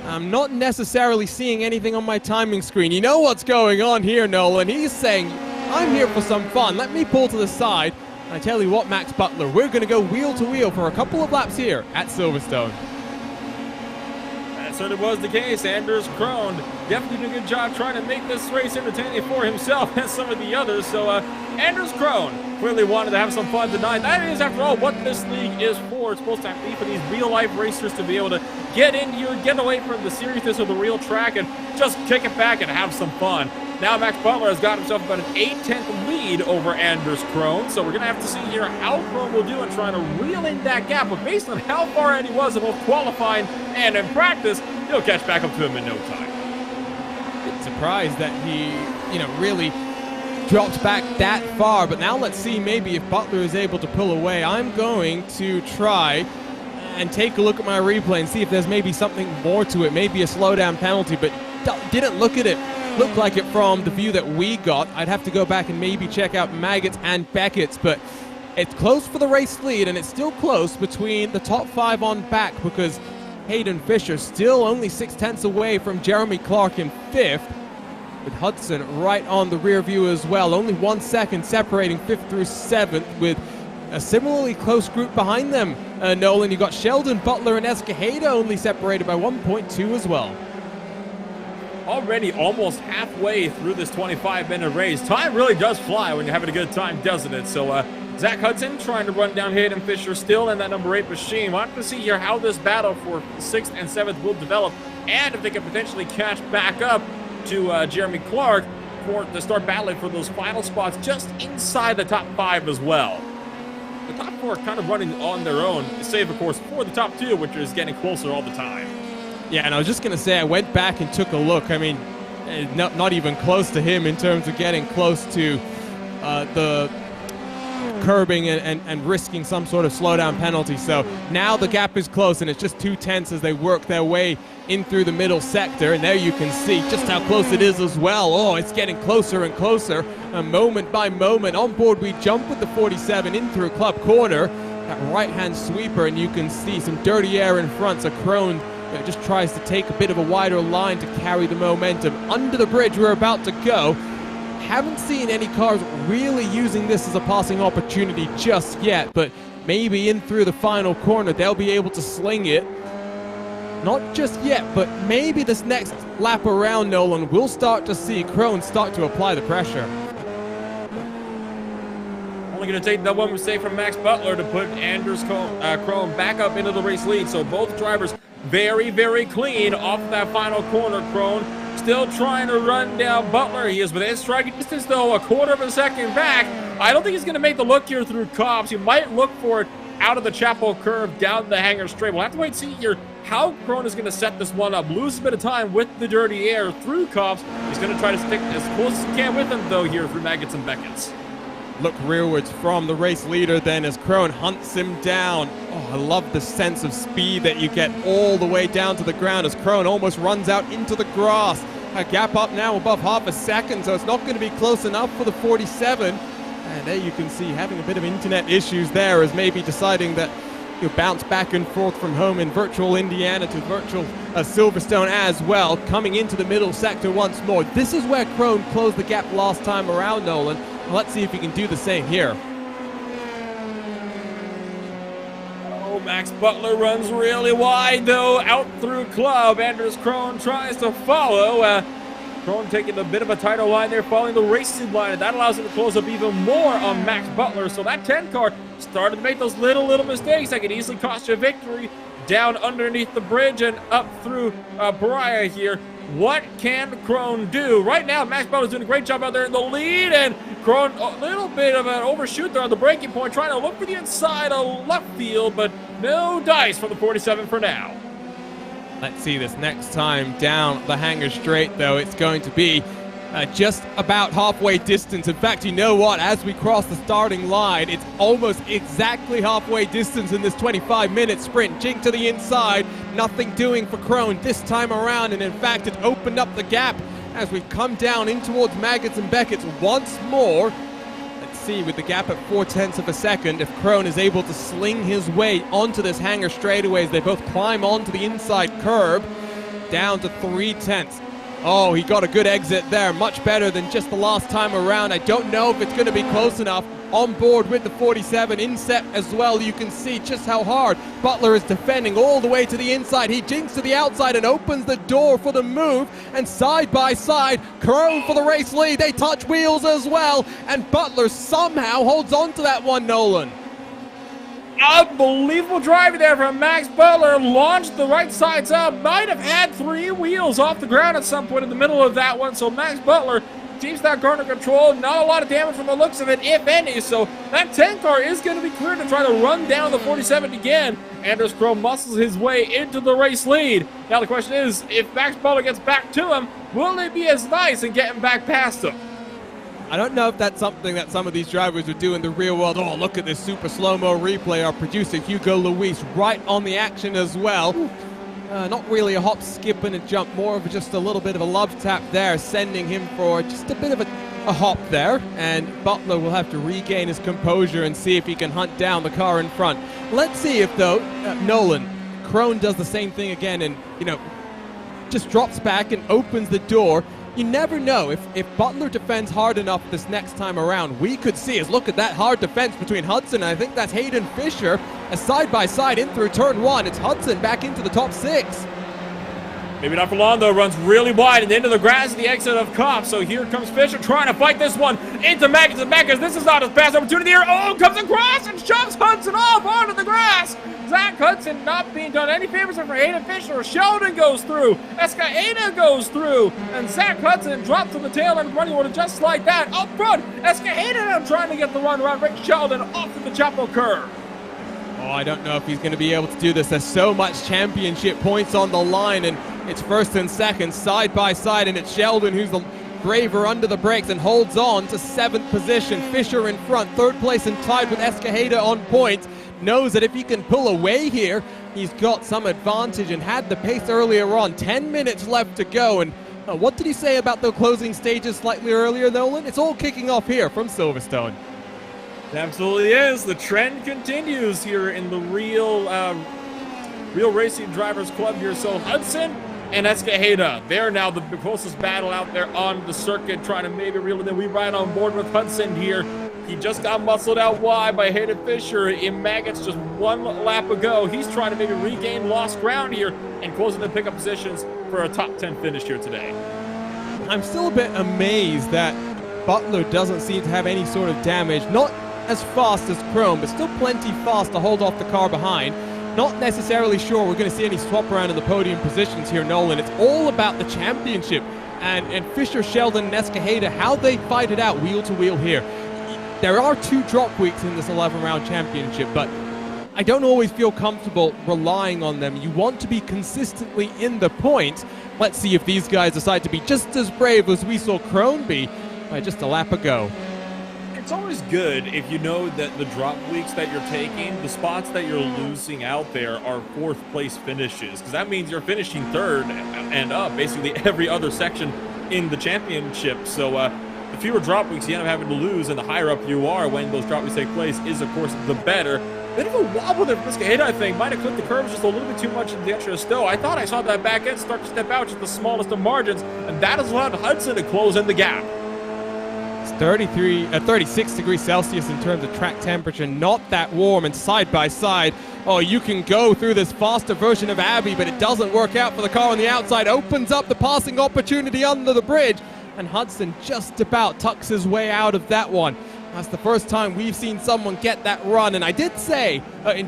I'm not necessarily seeing anything on my timing screen. You know what's going on here, Nolan. He's saying, I'm here for some fun. Let me pull to the side. And I tell you what, Max Butler, we're going to go wheel to wheel for a couple of laps here at Silverstone. That certainly was the case. Anders Crone definitely did a good job trying to make this race entertaining for himself and some of the others. So Anders Crone clearly wanted to have some fun tonight. That is, after all, what this league is for. It's supposed to be for these real-life racers to be able to get in here, get away from the seriousness of the real track, and just kick it back and have some fun. Now Max Butler has got himself about an 8/10 lead over Anders Crone, so we're going to have to see here how Crone will do in trying to reel in that gap. But based on how far ahead he was in both qualifying and in practice, he'll catch back up to him in no time. Bit surprised that he, really dropped back that far, but now let's see maybe if Butler is able to pull away. I'm going to try and take a look at my replay and see if there's maybe something more to it, maybe a slowdown penalty, but didn't look like it from the view that we got. I'd have to go back and maybe check out Maggots and Beckett's, but it's close for the race lead, and it's still close between the top 5 on back because Hayden Fisher still only 6/10 away from Jeremy Clark in 5th, with Hudson right on the rear view as well. Only 1 second separating 5th through 7th, with a similarly close group behind them. Nolan, you got Sheldon, Butler, and Escajeda only separated by 1.2 as well. Already almost halfway through this 25-minute race. Time really does fly when you're having a good time, doesn't it? So Zach Hudson trying to run down Hayden Fisher still in that number 8 machine. We'll have to see here how this battle for 6th and 7th will develop, and if they can potentially catch back up to Jeremy Clark to start battling for those final spots just inside the top 5 as well. The top 4 are kind of running on their own, save, of course, for the top 2, which is getting closer all the time. Yeah, and I was just going to say, I went back and took a look. I mean, not even close to him in terms of getting close to the curbing and risking some sort of slowdown penalty. So now the gap is close, and it's just 2/10 as they work their way in through the middle sector. And there you can see just how close it is as well. Oh, it's getting closer and closer, moment by moment. On board, we jump with the 47 in through club corner. That right-hand sweeper, and you can see some dirty air in front. So Crone just tries to take a bit of a wider line to carry the momentum. Under the bridge, we're about to go. Haven't seen any cars really using this as a passing opportunity just yet, but maybe in through the final corner they'll be able to sling it. Not just yet, but maybe this next lap around, Nolan, we'll start to see Crone start to apply the pressure. Only going to take that one mistake from Max Butler to put Crone back up into the race lead. So both drivers very, very clean off that final corner. Crone still trying to run down Butler. He is within striking distance, though, a quarter of a second back. I don't think he's going to make the look here through Cobbs. He might look for it out of the Chapel curve down the hangar straight. We'll have to wait and see here how Crone is going to set this one up. Loses a bit of time with the dirty air through Cobbs. He's going to try to stick as close as he can with him, though, here through Maggots and Beckett's. Look rearwards from the race leader then as Crone hunts him down. Oh, I love the sense of speed that you get all the way down to the ground as Crone almost runs out into the grass. A gap up now above half a second, so it's not going to be close enough for the 47. And there you can see having a bit of internet issues there, as maybe deciding that you'll bounce back and forth from home in virtual Indiana to virtual Silverstone as well. Coming into the middle sector once more. This is where Crone closed the gap last time around, Nolan. Let's see if he can do the same here. Oh, Max Butler runs really wide, though, out through club. Anders Crone tries to follow. Crone taking a bit of a tighter line there, following the racing line, and that allows him to close up even more on Max Butler. So that 10 car started to make those little mistakes that could easily cost you a victory. Down underneath the bridge and up through Pariah here. What can Crone do? Right now, Max Butler's doing a great job out there in the lead, and Crone, a little bit of an overshoot there on the braking point, trying to look for the inside of left field, but no dice for the 47 for now. Let's see this next time down the hangar straight, though. It's going to be just about halfway distance. In fact, you know what? As we cross the starting line, it's almost exactly halfway distance in this 25-minute sprint. Jink to the inside, nothing doing for Crone this time around, and in fact, it opened up the gap as we come down in towards Maggots and Beckett's once more. Let's see, with the gap at 0.4 of a second, if Crone is able to sling his way onto this hangar straightaway as they both climb onto the inside curb, down to 0.3. Oh, he got a good exit there, much better than just the last time around. I don't know if it's going to be close enough. On board with the 47, inset as well. You can see just how hard Butler is defending all the way to the inside. He jinks to the outside and opens the door for the move. And side by side, Crone for the race lead. They touch wheels as well. And Butler somehow holds on to that one, Nolan. Unbelievable driving there from Max Butler. Launched the right sides up. Might have had 3 wheels off the ground at some point in the middle of that one. So Max Butler keeps that car under control. Not a lot of damage from the looks of it, if any. So that 10 car is going to be clear to try to run down the 47 again. Anders Crone muscles his way into the race lead. Now the question is, if Max Butler gets back to him, will they be as nice in getting back past him? I don't know if that's something that some of these drivers would do in the real world. Oh, look at this super slow-mo replay. Our producer, Hugo Luis, right on the action as well. Not really a hop, skip, and a jump. More of just a little bit of a love tap there, sending him for just a bit of a hop there. And Butler will have to regain his composure and see if he can hunt down the car in front. Let's see if, though, Nolan, Crone does the same thing again and, just drops back and opens the door. You never know. If Butler defends hard enough this next time around, we could see as look at that hard defense between Hudson and I think that's Hayden Fisher. A side-by-side in through turn 1. It's Hudson back into the top 6. Maybe not for long, though. Runs really wide and into the grass at the exit of Kopp. So here comes Fisher trying to fight this one into Maggots and Maggots. This is not his best opportunity here. Oh, comes across and shoves Hudson off onto the grass. Zach Hudson not being done any favors for Hayden Fisher. Sheldon goes through. Escajeda goes through. And Zach Hudson drops to the tail end running order just like that. Up front, Escajeda now trying to get the run around Rick Sheldon off to the chapel curve. Oh, I don't know if he's going to be able to do this. There's so much championship points on the line, and it's first and second side by side, and it's Sheldon who's the braver under the brakes and holds on to 7th position. Fisher in front, 3rd place and tied with Escajeda on points. Knows that if he can pull away here, he's got some advantage and had the pace earlier on. 10 minutes left to go, and what did he say about the closing stages slightly earlier, Nolan? It's all kicking off here from Silverstone. It absolutely is. The trend continues here in the Real Racing Drivers Club here. So Hudson and Escajeda, they're now the closest battle out there on the circuit, trying to maybe reel it in. We ride on board with Hudson here. He just got muscled out wide by Hayden Fisher in Maggots just 1 lap ago. He's trying to maybe regain lost ground here and closing the pickup positions for a top 10 finish here today. I'm still a bit amazed that Butler doesn't seem to have any sort of damage. Not as fast as Crone, but still plenty fast to hold off the car behind. Not necessarily sure we're going to see any swap around in the podium positions here, Nolan. It's all about the championship. And Fisher, Sheldon, and Escajeda, how they fight it out wheel to wheel here. There are 2 drop weeks in this 11-round championship, but I don't always feel comfortable relying on them. You want to be consistently in the points. Let's see if these guys decide to be just as brave as we saw Crone be just a lap ago. It's always good if you know that the drop weeks that you're taking, the spots that you're losing out there are 4th place finishes, because that means you're finishing 3rd and up basically every other section in the championship. So the fewer drop weeks you end up having to lose, and the higher up you are when those drop weeks take place is, of course, the better. Bit of a wobble there from Escajeda, I think. Might have clipped the curves just a little bit too much in the extra stow. I thought I saw that back end start to step out just the smallest of margins, and that has allowed Hudson to close in the gap. It's 36 degrees Celsius in terms of track temperature, not that warm, and side by side, oh, you can go through this faster version of Abbey, but it doesn't work out for the car on the outside. Opens up the passing opportunity under the bridge, and Hudson just about tucks his way out of that one. That's the first time we've seen someone get that run, and I did say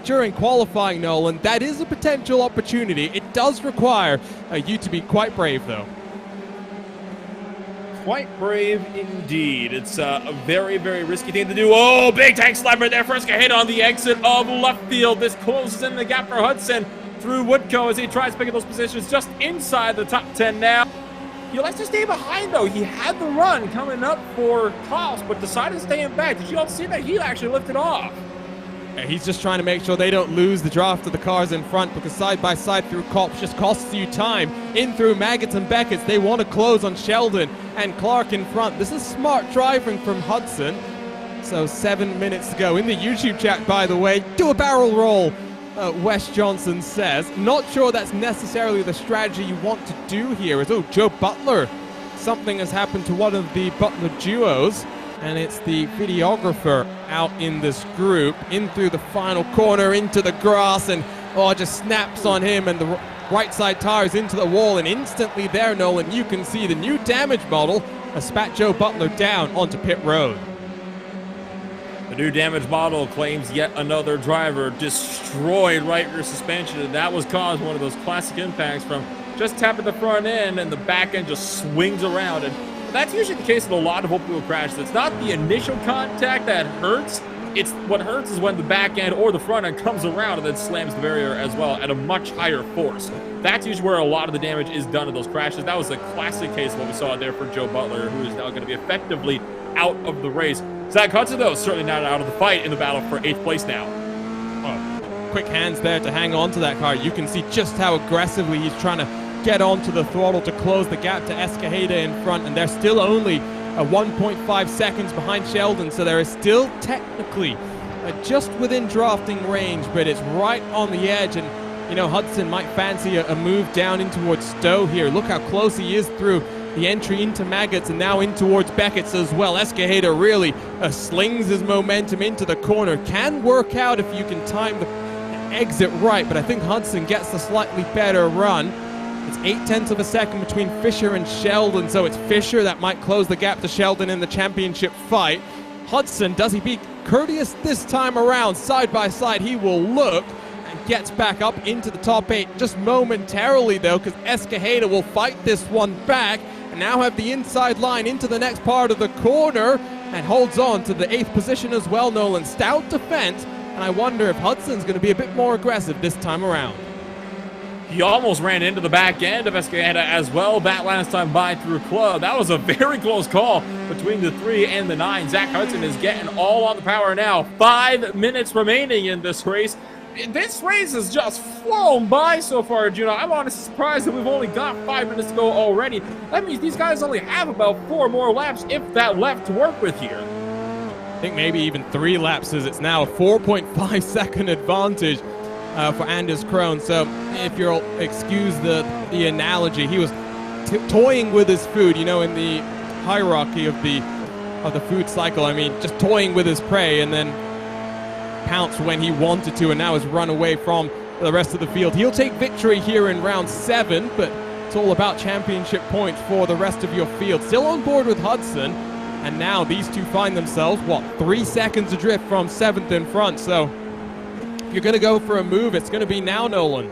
during qualifying, Nolan, that is a potential opportunity. It does require you to be quite brave, though. Quite brave indeed. It's a very, very risky thing to do. Oh, big tank slammer there for Escajeda on the exit of left field. This closes in the gap for Hudson through Woodco as he tries to pick up those positions just inside the top 10 now. He likes to stay behind, though. He had the run coming up for Klaus, but decided to stay in back. Did you all see that? He actually lifted off. He's just trying to make sure they don't lose the draft of the cars in front, because side by side through Kops just costs you time. In through Maggots and Beckett's, they want to close on Sheldon and Clark in front. This is smart driving from Hudson. So 7 minutes to go. In the YouTube chat, by the way, do a barrel roll, Wes Johnson says. Not sure that's necessarily the strategy you want to do here. Oh, Joe Butler. Something has happened to one of the Butler duos, and it's the videographer out in this group, in through the final corner, into the grass, and just snaps on him, and the right side tires into the wall, and instantly there, Nolan, you can see the new damage model has spat Joe Butler down onto pit road. The new damage model claims yet another driver destroyed right rear suspension, and that was caused one of those classic impacts from just tapping the front end, and the back end just swings around. And that's usually the case in a lot of open wheel crashes. It's not the initial contact that hurts. It's what hurts is when the back end or the front end comes around and then slams the barrier as well at a much higher force. That's usually where a lot of the damage is done in those crashes. That was a classic case of what we saw there for Joe Butler, who is now going to be effectively out of the race. Zach Hudson, though, certainly not out of the fight in the battle for 8th place now. Quick hands there to hang on to that car. You can see just how aggressively he's trying to get onto the throttle to close the gap to Escajeda in front, and they're still only 1.5 seconds behind Sheldon, so there is still technically just within drafting range, but it's right on the edge, and Hudson might fancy a move down in towards Stowe here. Look how close he is through the entry into Maggots and now in towards Beckett's as well. Escajeda really slings his momentum into the corner. Can work out if you can time the exit right, but I think Hudson gets the slightly better run. It's 0.8 of a second between Fisher and Sheldon, so it's Fisher that might close the gap to Sheldon in the championship fight. Hudson, does he beat Courteous this time around? Side by side, he will look and gets back up into the top 8 just momentarily, though, because Escajeda will fight this one back and now have the inside line into the next part of the corner and holds on to the 8th position as well, Nolan. Stout defense, and I wonder if Hudson's going to be a bit more aggressive this time around. He almost ran into the back end of Escajeda as well that last time by through club. That was a very close call between the 3 and the 9. Zach Hudson is getting all on the power now. 5 minutes remaining in this race. This race has just flown by so far, Juno. I'm honestly surprised that we've only got 5 minutes to go already. That means these guys only have about 4 more laps, if that, left to work with here. I think maybe even 3 laps, as it's now a 4.5 second advantage for Anders Crone. So if you'll excuse the analogy, he was toying with his food, you know, in the hierarchy of the food cycle. I mean, just toying with his prey and then pounced when he wanted to, and now has run away from the rest of the field. He'll take victory here in round 7, but it's all about championship points for the rest of your field. Still on board with Hudson, and now these two find themselves, 3 seconds adrift from 7th in front. So if you're going to go for a move, it's going to be now, Nolan.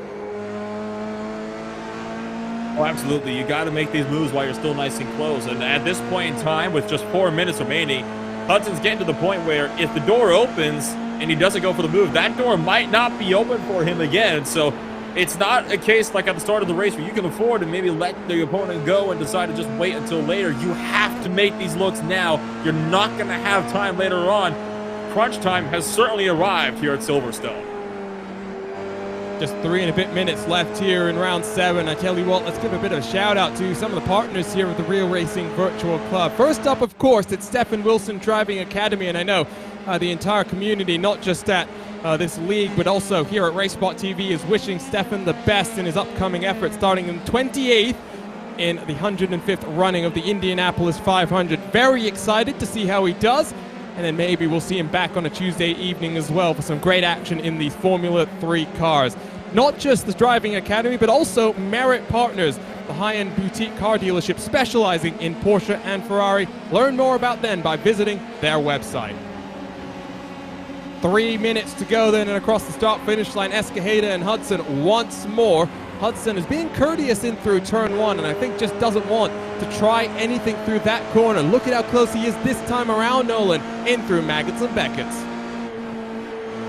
Oh, absolutely. You got to make these moves while you're still nice and close. And at this point in time, with just 4 minutes remaining, Hudson's getting to the point where if the door opens and he doesn't go for the move, that door might not be open for him again. So it's not a case like at the start of the race where you can afford to maybe let the opponent go and decide to just wait until later. You have to make these looks now. You're not going to have time later on. Crunch time has certainly arrived here at Silverstone. Just 3 and a bit minutes left here in round 7. I tell you what, let's give a bit of a shout out to some of the partners here of the Real Racing Virtual Club. First up, of course, it's Stephen Wilson Driving Academy, and I know the entire community, not just at this league, but also here at RaceSpotTV, is wishing Stefan the best in his upcoming effort, starting in 28th in the 105th running of the Indianapolis 500. Very excited to see how he does, and then maybe we'll see him back on a Tuesday evening as well for some great action in these Formula 3 cars. Not just the Driving Academy, but also Merit Partners, the high-end boutique car dealership specializing in Porsche and Ferrari. Learn more about them by visiting their website. 3 minutes to go then, and across the start-finish line, Escajeda and Hudson once more. Hudson is being courteous in through turn 1, and I think just doesn't want to try anything through that corner. Look at how close he is this time around, Nolan, in through Maggots and Beckett's.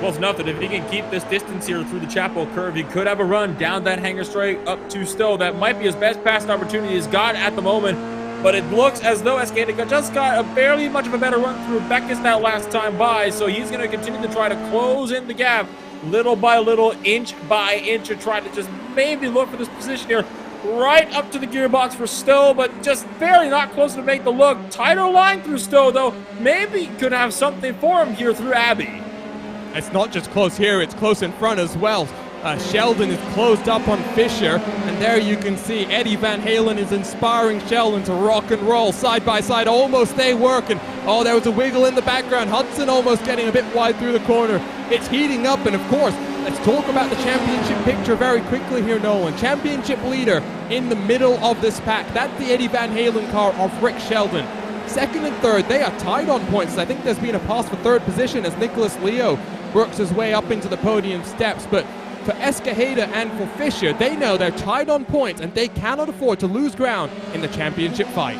Well, it's nothing. If he can keep this distance here through the Chapel Curve, he could have a run down that hanger straight up to Stowe. That might be his best passing opportunity he's got at the moment. But it looks as though Escajeda just got a barely much of a better run through Beckett's that last time by. So he's going to continue to try to close in the gap little by little, inch by inch, and try to just maybe look for this position here right up to the gearbox for Stowe, but just barely not close to make the look. Tighter line through Stowe, though. Maybe could have something for him here through Abbey. It's not just close here, it's close in front as well. Sheldon is closed up on Fisher, and there you can see Eddie Van Halen is inspiring Sheldon to rock and roll side by side. Almost they work, and oh, there was a wiggle in the background. Hudson almost getting a bit wide through the corner. It's heating up, and of course, let's talk about the championship picture very quickly here, Nolan. Championship leader in the middle of this pack. That's the Eddie Van Halen car of Rick Sheldon. Second and third, they are tied on points. I think there's been a pass for third position as Nicholas Leo works his way up into the podium steps, but for Escajeda and for Fisher, they know they're tied on points and they cannot afford to lose ground in the championship fight.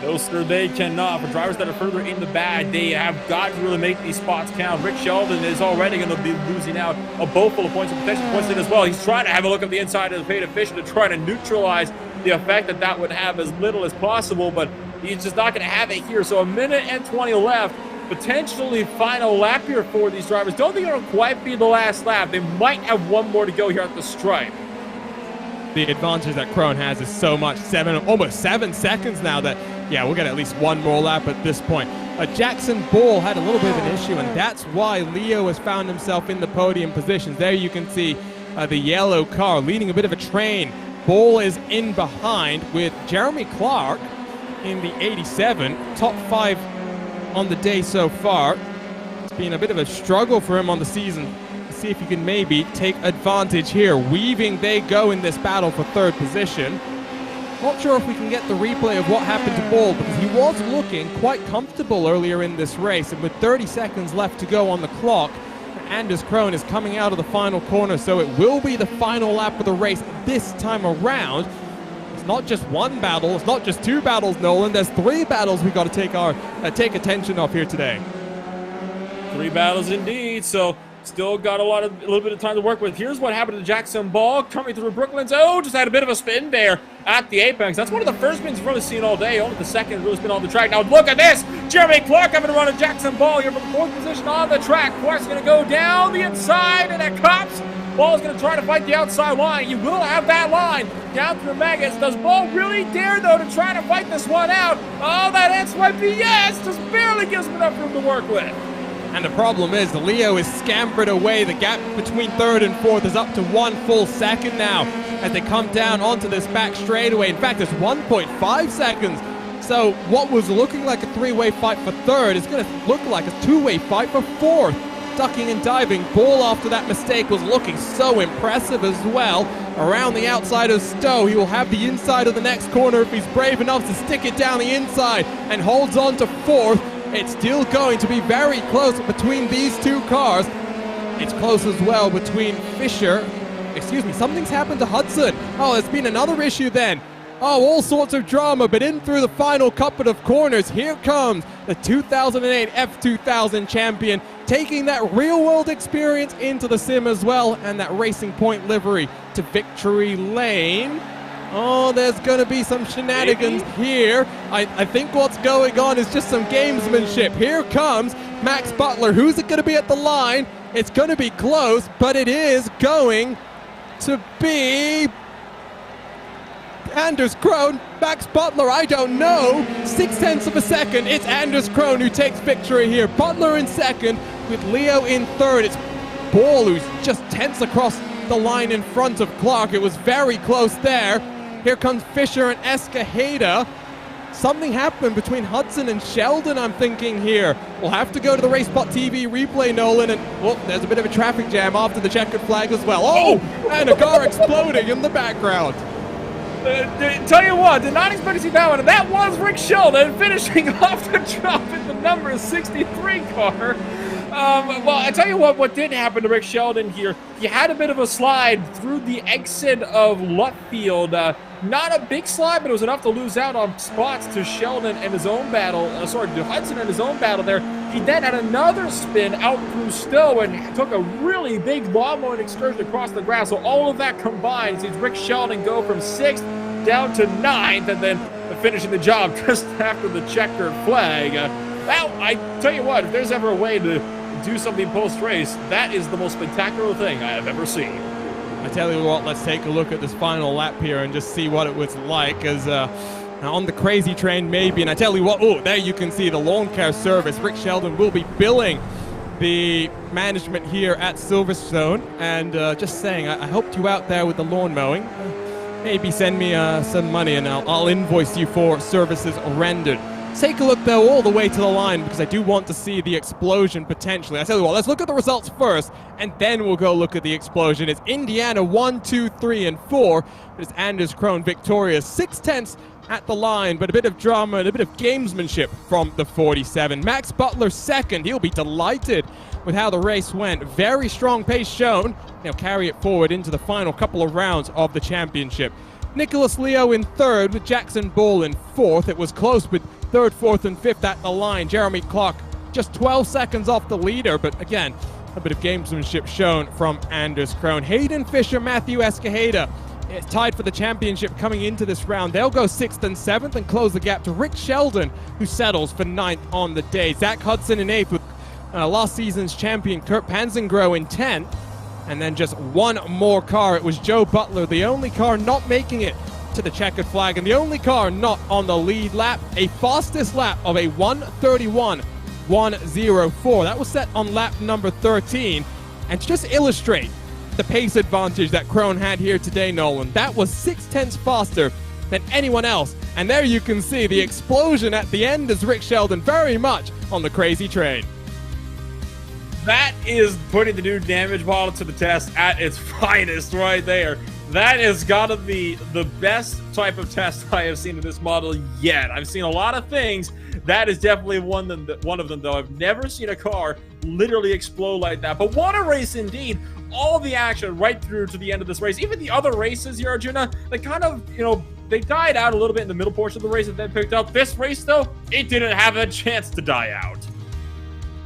No, sir, they cannot. For drivers that are further in the bag, they have got to really make these spots count. Rick Sheldon is already going to be losing out a boat full of points and potential points in as well. He's trying to have a look at the inside of the pay to Fisher to try to neutralize the effect that that would have as little as possible, but he's just not going to have it here. So 1 minute and 20 left. Potentially final lap here for these drivers. Don't think it'll quite be the last lap. They might have one more to go here at the stripe. The advantage that Crone has is so much, almost 7 seconds now, that, yeah, we'll get at least one more lap at this point. Jackson Ball had a little bit of an issue, and that's why Leo has found himself in the podium positions. There you can see the yellow car leading a bit of a train. Ball is in behind with Jeremy Clark in the 87, top 5 on the day so far. It's been a bit of a struggle for him on the season see if you can maybe take advantage here. Weaving they go in this battle for third position. Not sure if we can get the replay of what happened to Ball, because he was looking quite comfortable earlier in this race, and with 30 seconds left to go on the clock, Anders Crone is coming out of the final corner, so it will be the final lap of the race this time around. It's not just one battle, it's not just two battles, Nolan. There's three battles we got to take attention of here today. Three battles indeed, so still got a little bit of time to work with. Here's what happened to Jackson Ball coming through Brooklyn's. Oh, just had a bit of a spin there at the apex. That's one of the first spins you've really seen all day. Only the second really spin on the track. Now look at this. Jeremy Clark having to run a Jackson Ball here from the fourth position on the track. Clark's going to go down the inside, and it cops. Ball's going to try to fight the outside line. You will have that line down through Maggots. Does Ball really dare, though, to try to fight this one out? Oh, that answer might be yes. Just barely gives him enough room to work with. And the problem is, Leo is scampered away. The gap between third and fourth is up to 1 full second now as they come down onto this back straightaway. In fact, it's 1.5 seconds. So what was looking like a three-way fight for third is going to look like a two-way fight for fourth. Ducking and diving. Ball after that mistake was looking so impressive as well. Around the outside of Stowe, he will have the inside of the next corner if he's brave enough to stick it down the inside and holds on to fourth. It's still going to be very close between these two cars. It's close as well between Fisher. Excuse me, something's happened to Hudson. Oh, there's been another issue then. Oh, all sorts of drama, but in through the final couple of corners, here comes the 2008 F2000 champion, taking that real-world experience into the sim as well, and that Racing Point livery to victory lane. Oh, there's going to be some shenanigans here. I think what's going on is just some gamesmanship. Here comes Max Butler. Who's it going to be at the line? It's going to be close, but it is going to be Anders Crone. Max Butler, I don't know. 0.6 of a second. It's Anders Crone who takes victory here. Butler in second with Leo in third. It's Ball who's just tense across the line in front of Clark. It was very close there. Here comes Fisher and Escajeda. Something happened between Hudson and Sheldon, I'm thinking here. We'll have to go to the RaceSpotTV replay, Nolan, and there's a bit of a traffic jam after the checkered flag as well. Oh, and a car exploding in the background. Tell you what, did not expect to see that one. And that was Rick Sheldon finishing off the drop in the number 63 car. Well, I tell you what did happen to Rick Sheldon here. He had a bit of a slide through the exit of Lutfield. Not a big slide, but it was enough to lose out on spots to Sheldon and his own battle. To Hudson and his own battle there. He then had another spin out through Stowe and took a really big lawnmower excursion across the grass. So all of that combined sees Rick Sheldon go from 6th down to 9th, and then finishing the job just after the checkered flag. Well, I tell you what, if there's ever a way to do something post-race, that is the most spectacular thing I have ever seen. I tell you what, let's take a look at this final lap here and just see what it was like as on the crazy train maybe. And I tell you what, there you can see the lawn care service. Rick Sheldon will be billing the management here at Silverstone, and just saying, I helped you out there with the lawn mowing. Maybe send me some money and I'll invoice you for services rendered. Take a look, though, all the way to the line, because I do want to see the explosion potentially. I tell you what, let's look at the results first, and then we'll go look at the explosion. It's Indiana 1, 2, 3, and 4. It's Anders Crone victorious. 6/10 at the line, but a bit of drama and a bit of gamesmanship from the 47. Max Butler second. He'll be delighted with how the race went. Very strong pace shown. He'll carry it forward into the final couple of rounds of the championship. Nicholas Leo in third with Jackson Ball in fourth. It was close with third, fourth, and fifth at the line. Jeremy Clark just 12 seconds off the leader, but again, a bit of gamesmanship shown from Anders Crone. Hayden Fisher, Matthew Escajeda is tied for the championship coming into this round. They'll go 6th and 7th and close the gap to Rick Sheldon, who settles for 9th on the day. Zach Hudson in 8th with last season's champion Kurt Panzengro in 10th. And then just one more car. It was Joe Butler, the only car not making it to the checkered flag, and the only car not on the lead lap. A fastest lap of a 1:31.104. That was set on lap number 13. And to just illustrate the pace advantage that Crone had here today, Nolan, that was 6/10 faster than anyone else. And there you can see the explosion at the end as Rick Sheldon very much on the crazy train. That is putting the new damage model to the test at its finest right there. That has got to be the best type of test I have seen in this model yet. I've seen a lot of things. That is definitely one of them, though. I've never seen a car literally explode like that. But what a race indeed. All the action right through to the end of this race. Even the other races here, Arjuna, they kind of, they died out a little bit in the middle portion of the race and then picked up. This race, though, it didn't have a chance to die out.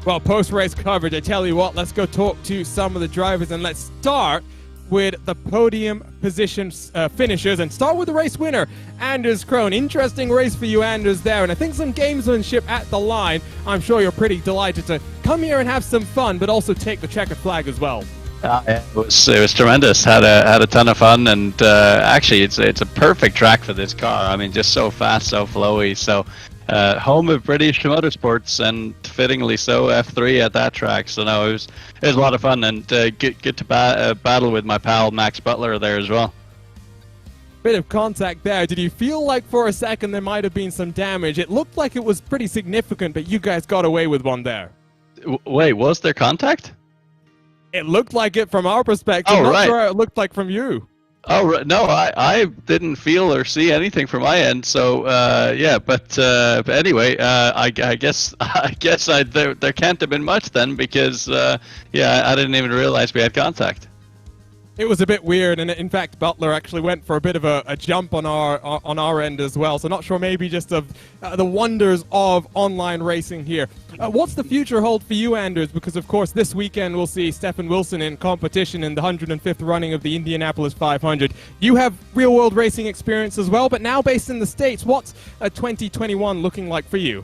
Well, post-race coverage, I tell you what, let's go talk to some of the drivers, and let's start with the podium position finishers, and start with the race winner, Anders Crone. Interesting race for you, Anders, there, and I think some gamesmanship at the line. I'm sure you're pretty delighted to come here and have some fun, but also take the checkered flag as well. It was tremendous. Had a ton of fun, and actually, it's a perfect track for this car. I mean, just so fast, so flowy. So, home of British motorsports, and fittingly so, F3 at that track. So no, it was a lot of fun, and good to battle with my pal Max Butler there as well. Bit of contact there. Did you feel like for a second there might have been some damage? It looked like it was pretty significant, but you guys got away with one there. Wait, was there contact? It looked like it from our perspective. Oh, Not right. sure how it looked like from you. Oh, right. No, I didn't feel or see anything from my end. So yeah, but anyway, I guess there can't have been much then, because yeah, I didn't even realize we had contact. It was a bit weird, and in fact, Butler actually went for a bit of a jump on our end as well. So not sure, maybe just of the wonders of online racing here. What's the future hold for you, Anders? Because of course, this weekend we'll see Stefan Wilson in competition in the 105th running of the Indianapolis 500. You have real-world racing experience as well, but now based in the States. What's 2021 looking like for you?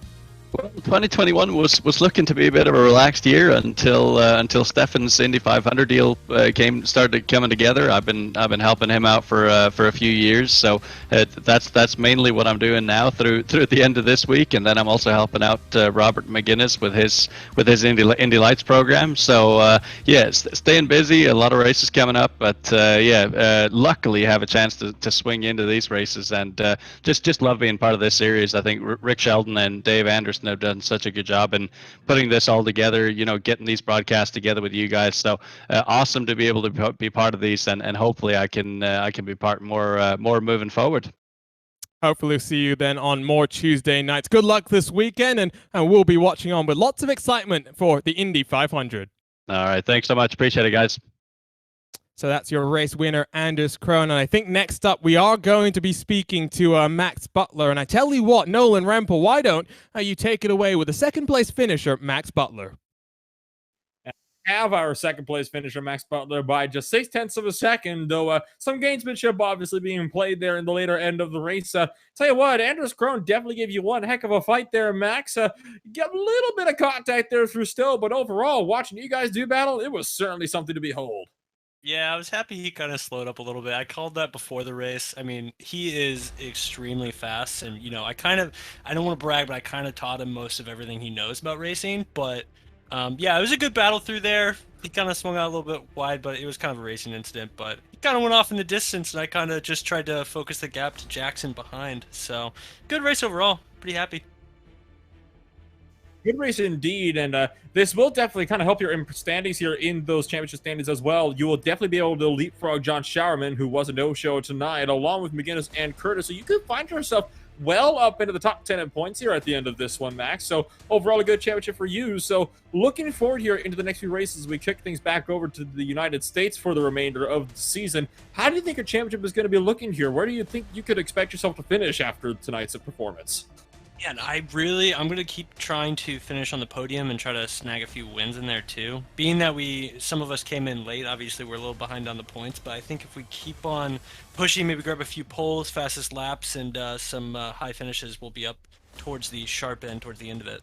Well, 2021 was looking to be a bit of a relaxed year until Stefan's Indy 500 deal started coming together. I've been helping him out for a few years, so that's mainly what I'm doing now through the end of this week, and then I'm also helping out Robert McGuinness with his Indy Lights program. So yeah, staying busy, a lot of races coming up, but yeah, luckily have a chance to swing into these races, and just love being part of this series. I think Rick Sheldon and Dave Anderson have done such a good job in putting this all together, getting these broadcasts together with you guys. So awesome to be able to be part of these, and hopefully I can be part more moving forward. Hopefully see you then on more Tuesday nights. Good luck this weekend, and we'll be watching on with lots of excitement for the Indy 500. All right, thanks so much. Appreciate it, guys. So that's your race winner, Anders Crone. And I think next up we are going to be speaking to Max Butler. And I tell you what, Nolan Rempel, why don't you take it away with the second place finisher, Max Butler? Have our second place finisher, Max Butler, by just 0.6 of a second, though some gamesmanship obviously being played there in the later end of the race. Tell you what, Anders Crone definitely gave you one heck of a fight there, Max. Get a little bit of contact there through still, but overall, watching you guys do battle, it was certainly something to behold. Yeah, I was happy he kind of slowed up a little bit. I called that before the race. I mean, he is extremely fast, and I don't want to brag, but I kind of taught him most of everything he knows about racing. But yeah, it was a good battle through there. He kind of swung out a little bit wide, but it was kind of a racing incident. But he kind of went off in the distance, and I kind of just tried to focus the gap to Jackson behind. So good race overall. Pretty happy. Good race indeed, and this will definitely kind of help your standings here in those championship standings as well. You will definitely be able to leapfrog John Showerman, who was a no-show tonight, along with McGuinness and Curtis, so you could find yourself well up into the top 10 in points here at the end of this one, Max. So overall, a good championship for you. So looking forward here into the next few races as we kick things back over to the United States for the remainder of the season. How do you think your championship is going to be looking here? Where do you think you could expect yourself to finish after tonight's performance? Yeah, and I'm going to keep trying to finish on the podium and try to snag a few wins in there too. Being that some of us came in late, obviously we're a little behind on the points, but I think if we keep on pushing, maybe grab a few poles, fastest laps, and some high finishes, we'll be up towards the sharp end, towards the end of it.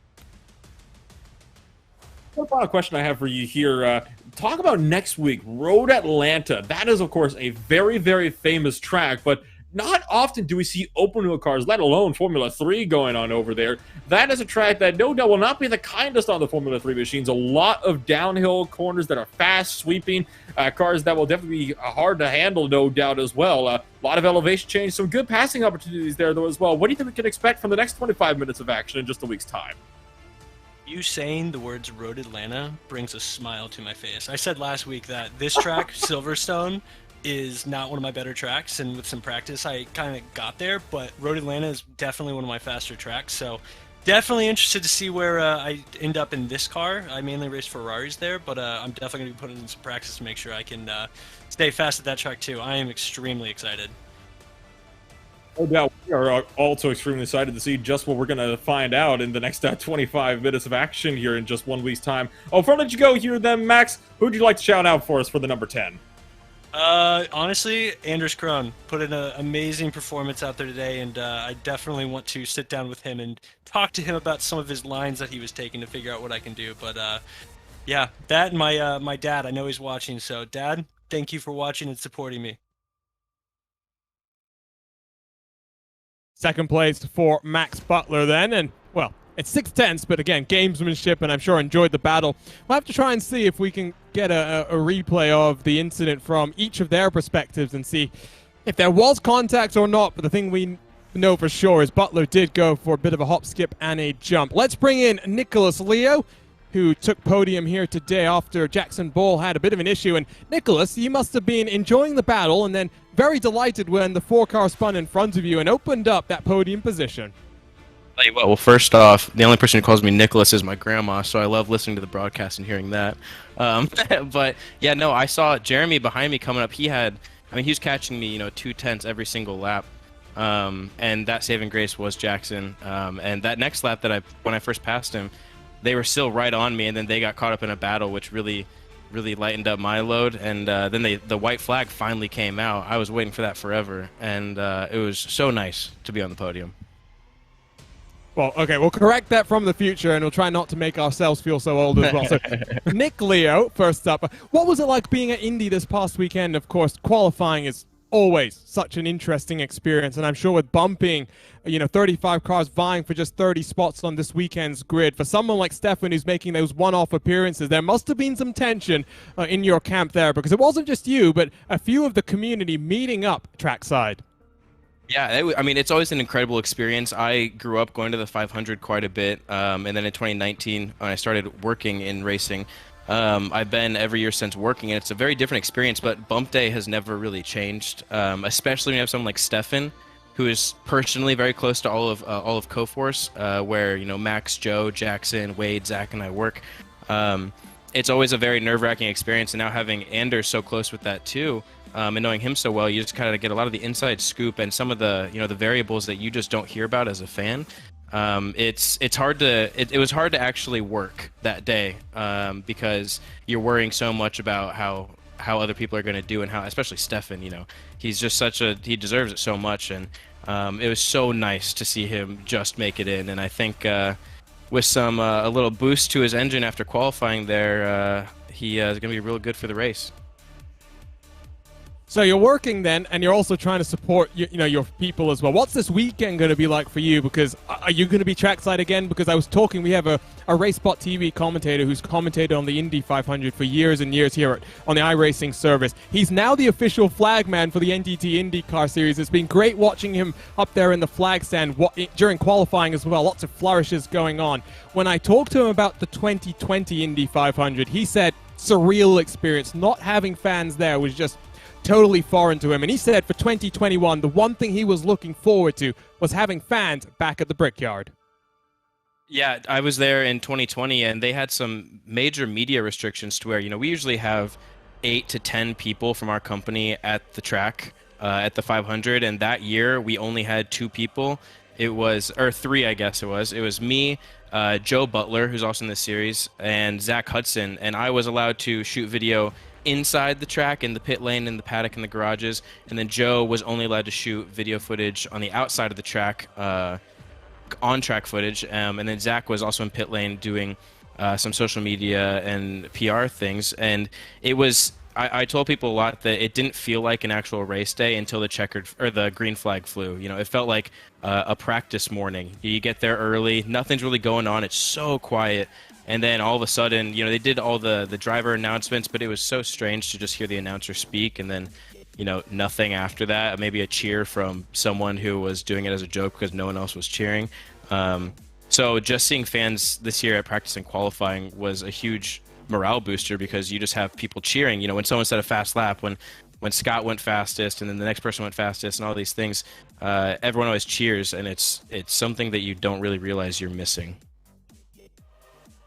One final question I have for you here. Talk about next week, Road Atlanta. That is, of course, a very, very famous track, but not often do we see open wheel cars, let alone Formula 3 going on over there. That is a track that no doubt will not be the kindest on the Formula 3 machines. A lot of downhill corners that are fast, sweeping, cars that will definitely be hard to handle, no doubt, as well. A lot of elevation change, some good passing opportunities there, though, as well. What do you think we can expect from the next 25 minutes of action in just a week's time? You saying the words Road Atlanta brings a smile to my face. I said last week that this track, Silverstone, is not one of my better tracks, and with some practice I kind of got there, but Road Atlanta is definitely one of my faster tracks, so definitely interested to see where I end up in this car. I mainly race Ferraris there, but I'm definitely going to be putting in some practice to make sure I can stay fast at that track too. I am extremely excited. No doubt, we are also extremely excited to see just what we're going to find out in the next 25 minutes of action here in just 1 week's time. Oh, before I let you go here then, Max, who would you like to shout out for us for the number 10? Honestly, Anders Crone put in an amazing performance out there today, and I definitely want to sit down with him and talk to him about some of his lines that he was taking to figure out what I can do. But yeah, that and my dad, I know he's watching, so Dad, thank you for watching and supporting me. Second place for Max Butler then, and well, it's 6/10, but again, gamesmanship, and I'm sure enjoyed the battle. We'll have to try and see if we can get a replay of the incident from each of their perspectives and see if there was contact or not, but the thing we know for sure is Butler did go for a bit of a hop, skip, and a jump. Let's bring in Nicholas Leo, who took podium here today after Jackson Ball had a bit of an issue. And Nicholas, you must have been enjoying the battle and then very delighted when the 4-car spun in front of you and opened up that podium position. Tell you what, well, first off, the only person who calls me Nicholas is my grandma, so I love listening to the broadcast and hearing that. But yeah, no, I saw Jeremy behind me coming up. He was catching me, 2/10 every single lap. And that saving grace was Jackson. And that next lap when I first passed him, they were still right on me, and then they got caught up in a battle, which really lightened up my load. And then the white flag finally came out. I was waiting for that forever, and it was so nice to be on the podium. Well, okay, we'll correct that from the future, and we'll try not to make ourselves feel so old as well. So, Nick Leo, first up. What was it like being at Indy this past weekend? Of course, qualifying is always such an interesting experience, and I'm sure with bumping, 35 cars vying for just 30 spots on this weekend's grid, for someone like Stefan who's making those one-off appearances, there must have been some tension in your camp there, because it wasn't just you, but a few of the community meeting up trackside. Yeah, it's always an incredible experience. I grew up going to the 500 quite a bit, and then in 2019, when I started working in racing, I've been every year since working, and it's a very different experience, but Bump Day has never really changed, especially when you have someone like Stefan, who is personally very close to all of Coforce, where, Max, Joe, Jackson, Wade, Zach, and I work. It's always a very nerve-wracking experience, and now having Anders so close with that too, and knowing him so well, you just kind of get a lot of the inside scoop and some of the the variables that you just don't hear about as a fan. It's hard to it was hard to actually work that day, because you're worrying so much about how other people are going to do, and how, especially Stefan, he's just he deserves it so much, and it was so nice to see him just make it in. And I think with some a little boost to his engine after qualifying there, he is going to be real good for the race. So you're working then, and you're also trying to support your people as well. What's this weekend going to be like for you? Because are you going to be trackside again? Because I was talking, we have a RaceSpotTV commentator who's commentated on the Indy 500 for years and years here on the iRacing service. He's now the official flagman for the NTT IndyCar Series. It's been great watching him up there in the flag stand during qualifying as well. Lots of flourishes going on. When I talked to him about the 2020 Indy 500, he said surreal experience. Not having fans there was just totally foreign to him, and he said for 2021 the one thing he was looking forward to was having fans back at the Brickyard. Yeah, I was there in 2020, and they had some major media restrictions to where we usually have 8 to 10 people from our company at the track at the 500, and that year we only had 2 people. Or 3, I guess it was. It was me, Joe Butler, who's also in the series, and Zach Hudson, and I was allowed to shoot video inside the track, in the pit lane, in the paddock, in the garages, and then Joe was only allowed to shoot video footage on the outside of the track, on-track footage, and then Zach was also in pit lane doing some social media and PR things. And it was, I told people a lot that it didn't feel like an actual race day until the green flag flew. It felt like a practice morning. You get there early, nothing's really going on, it's so quiet. And then all of a sudden, they did all the driver announcements, but it was so strange to just hear the announcer speak, and then, nothing after that. Maybe a cheer from someone who was doing it as a joke because no one else was cheering. So just seeing fans this year at practice and qualifying was a huge morale booster, because you just have people cheering. You know, when someone said a fast lap, when Scott went fastest, and then the next person went fastest, and all these things, everyone always cheers, and it's something that you don't really realize you're missing.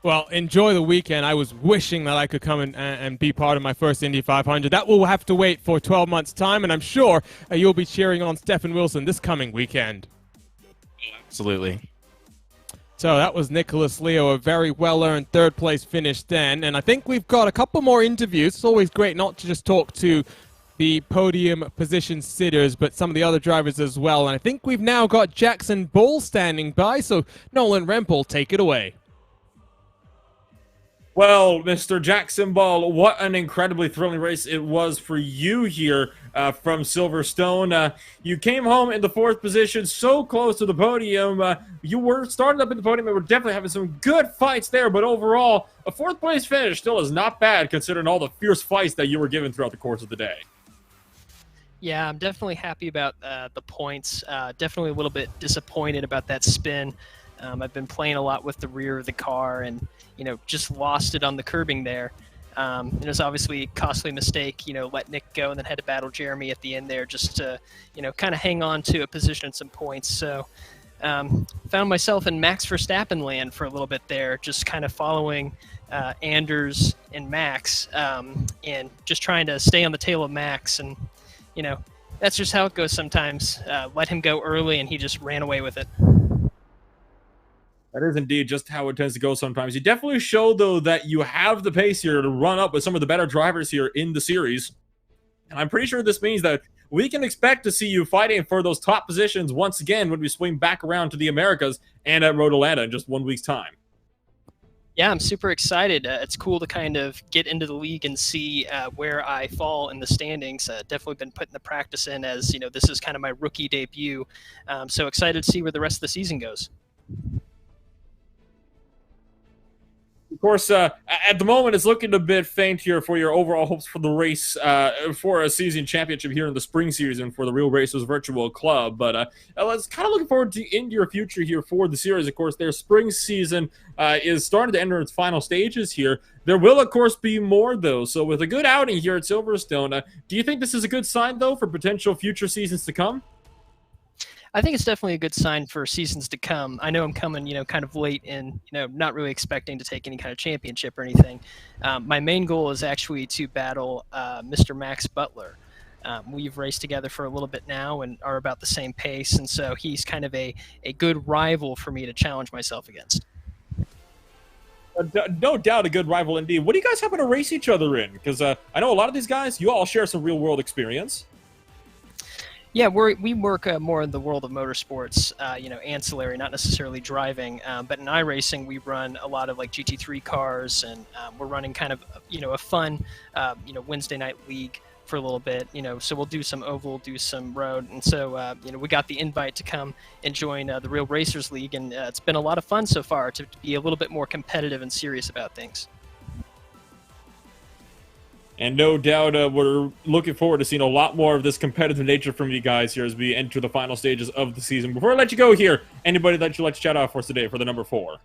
Well, enjoy the weekend. I was wishing that I could come and be part of my first Indy 500. That will have to wait for 12 months' time, and I'm sure you'll be cheering on Stefan Wilson this coming weekend. Absolutely. So that was Nicholas Leo, a very well-earned third-place finish then. And I think we've got a couple more interviews. It's always great not to just talk to the podium position sitters, but some of the other drivers as well. And I think we've now got Jackson Bull standing by, so Nolan Rempel, take it away. Well, Mr. Jackson Ball, what an incredibly thrilling race it was for you here from Silverstone. You came home in the 4th position, so close to the podium. You were started up in the podium and were definitely having some good fights there, but overall, a 4th place finish still is not bad considering all the fierce fights that you were given throughout the course of the day. Yeah, I'm definitely happy about the points. Definitely a little bit disappointed about that spin. I've been playing a lot with the rear of the car and, just lost it on the curbing there. It was obviously a costly mistake, let Nick go and then had to battle Jeremy at the end there just to, kind of hang on to a position and some points. So found myself in Max Verstappen land for a little bit there, just kind of following Anders and Max and just trying to stay on the tail of Max. And, that's just how it goes sometimes. Let him go early and he just ran away with it. That is indeed just how it tends to go sometimes. You definitely show, though, that you have the pace here to run up with some of the better drivers here in the series. And I'm pretty sure this means that we can expect to see you fighting for those top positions once again when we swing back around to the Americas and at Road Atlanta in just 1 week's time. Yeah, I'm super excited. It's cool to kind of get into the league and see where I fall in the standings. Definitely been putting the practice in as, this is kind of my rookie debut. So excited to see where the rest of the season goes. Of course, at the moment, it's looking a bit faint here for your overall hopes for the race for a season championship here in the spring season for the Real Racers Virtual Club. But let's kind of looking forward to into your future here for the series. Of course, their spring season is starting to enter its final stages here. There will, of course, be more, though. So with a good outing here at Silverstone, do you think this is a good sign, though, for potential future seasons to come? I think it's definitely a good sign for seasons to come. I know I'm coming, kind of late and, not really expecting to take any kind of championship or anything. My main goal is actually to battle Mr. Max Butler. We've raced together for a little bit now and are about the same pace, and so he's kind of a good rival for me to challenge myself against. No doubt a good rival indeed. What do you guys happen to race each other in? Because I know a lot of these guys, you all share some real-world experience. Yeah, we work more in the world of motorsports, ancillary, not necessarily driving. But in iRacing, we run a lot of like GT3 cars, and we're running kind of, a fun, Wednesday night league for a little bit. So we'll do some oval, do some road, and so we got the invite to come and join the Real Racers League, and it's been a lot of fun so far to be a little bit more competitive and serious about things. And no doubt we're looking forward to seeing a lot more of this competitive nature from you guys here as we enter the final stages of the season. Before I let you go here, anybody that you'd like to shout out for us today for the number 4?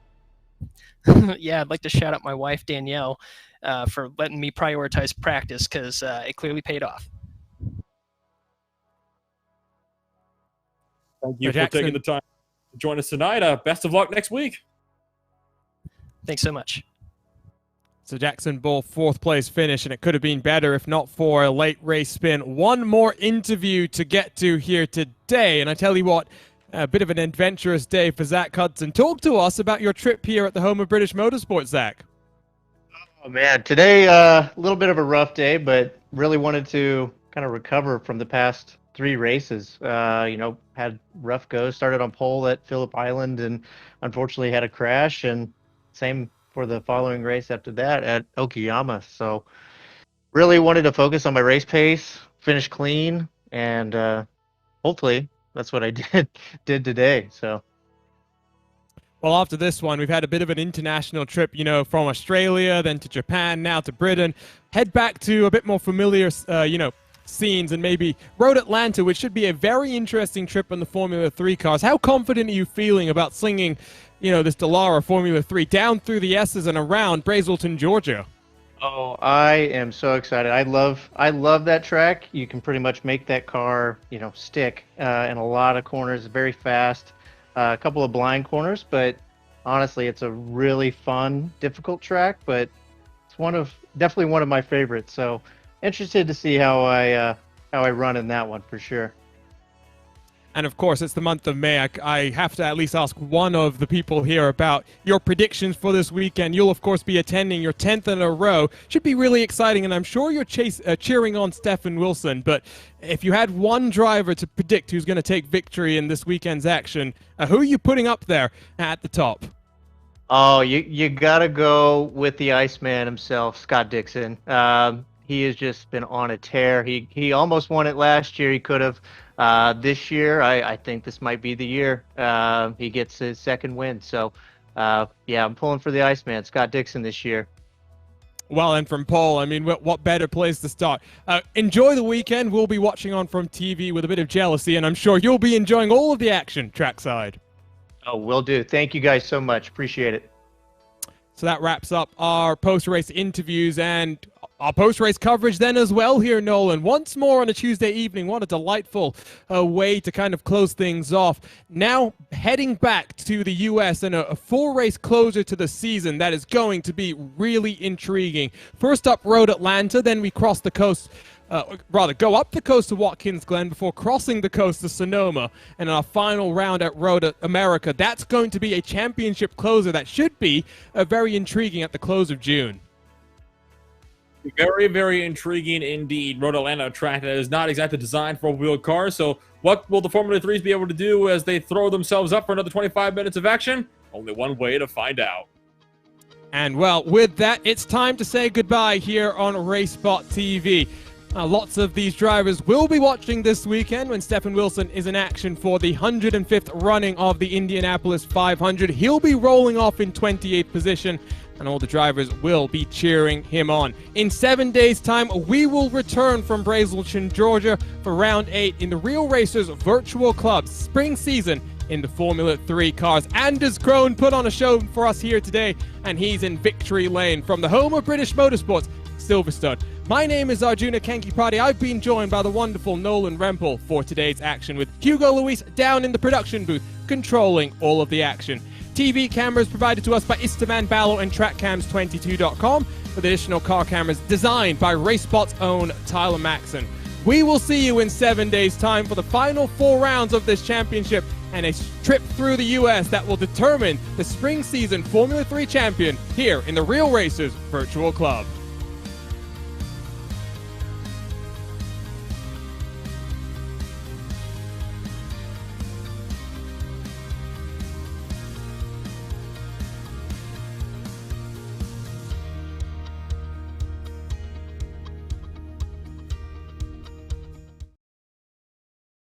Yeah, I'd like to shout out my wife, Danielle, for letting me prioritize practice because it clearly paid off. Thank you for taking the time to join us tonight. Best of luck next week. Thanks so much. So Jackson Bull, 4th place finish, and it could have been better if not for a late race spin. One more interview to get to here today, and I tell you what, a bit of an adventurous day for Zach Hudson. Talk to us about your trip here at the home of British Motorsport, Zach. Oh, man, today a little bit of a rough day, but really wanted to kind of recover from the past 3 races. Had rough goes, started on pole at Phillip Island, and unfortunately had a crash, and same for the following race after that at Okayama. So really wanted to focus on my race pace, finish clean, and hopefully that's what I did today. So. Well, after this one, we've had a bit of an international trip, from Australia, then to Japan, now to Britain. Head back to a bit more familiar, scenes, and maybe Road Atlanta, which should be a very interesting trip on the Formula 3 cars. How confident are you feeling about slinging this Dallara Formula 3 down through the S's and around Brazelton, Georgia. Oh, I am so excited. I love that track. You can pretty much make that car, stick in a lot of corners, very fast. A couple of blind corners, but honestly, it's a really fun, difficult track, but it's definitely one of my favorites. So interested to see how I run in that one for sure. And of course, it's the month of May. I have to at least ask one of the people here about your predictions for this weekend. You'll, of course, be attending your 10th in a row. Should be really exciting, and I'm sure you're cheering on Stefan Wilson. But if you had one driver to predict who's going to take victory in this weekend's action, who are you putting up there at the top? Oh, you got to go with the Iceman himself, Scott Dixon. He has just been on a tear. He almost won it last year. He could have. This year, I think this might be the year he gets his second win. So, yeah, I'm pulling for the Iceman, Scott Dixon, this year. Well, and from Paul, I mean, what better place to start? Enjoy the weekend. We'll be watching on from TV with a bit of jealousy, and I'm sure you'll be enjoying all of the action trackside. Oh, will do. Thank you guys so much. Appreciate it. So that wraps up our post-race interviews and our post-race coverage then as well here, Nolan. Once more on a Tuesday evening. What a delightful way to kind of close things off. Now heading back to the U.S. and a four-race closer to the season that is going to be really intriguing. First up, Road Atlanta. Then we cross the coast. Go up the coast to Watkins Glen before crossing the coast to Sonoma. And our final round at Road America. That's going to be a championship closer that should be very intriguing at the close of June. Very, very intriguing indeed. Road Atlanta, a track that is not exactly designed for wheel cars. So what will the Formula 3s be able to do as they throw themselves up for another 25 minutes of action? Only one way to find out. And well, with that, it's time to say goodbye here on RaceSpotTV. Lots of these drivers will be watching this weekend when Stefan Wilson is in action for the 105th running of the Indianapolis 500. He'll be rolling off in 28th position, and all the drivers will be cheering him on. In 7 days' time, we will return from Brazelton, Georgia for Round 8 in the Real Racers Virtual Club spring season in the Formula 3 cars. Anders Crone put on a show for us here today, and he's in victory lane from the home of British motorsports, Silverstone. My name is Arjuna Kankipati. I've been joined by the wonderful Nolan Rempel for today's action, with Hugo Luis down in the production booth, controlling all of the action. TV cameras provided to us by Istaman Ballo and TrackCams22.com, with additional car cameras designed by RaceSpot's own Tyler Maxson. We will see you in 7 days' time for the final 4 rounds of this championship and a trip through the U.S. that will determine the spring season Formula 3 champion here in the Real Racers Virtual Club.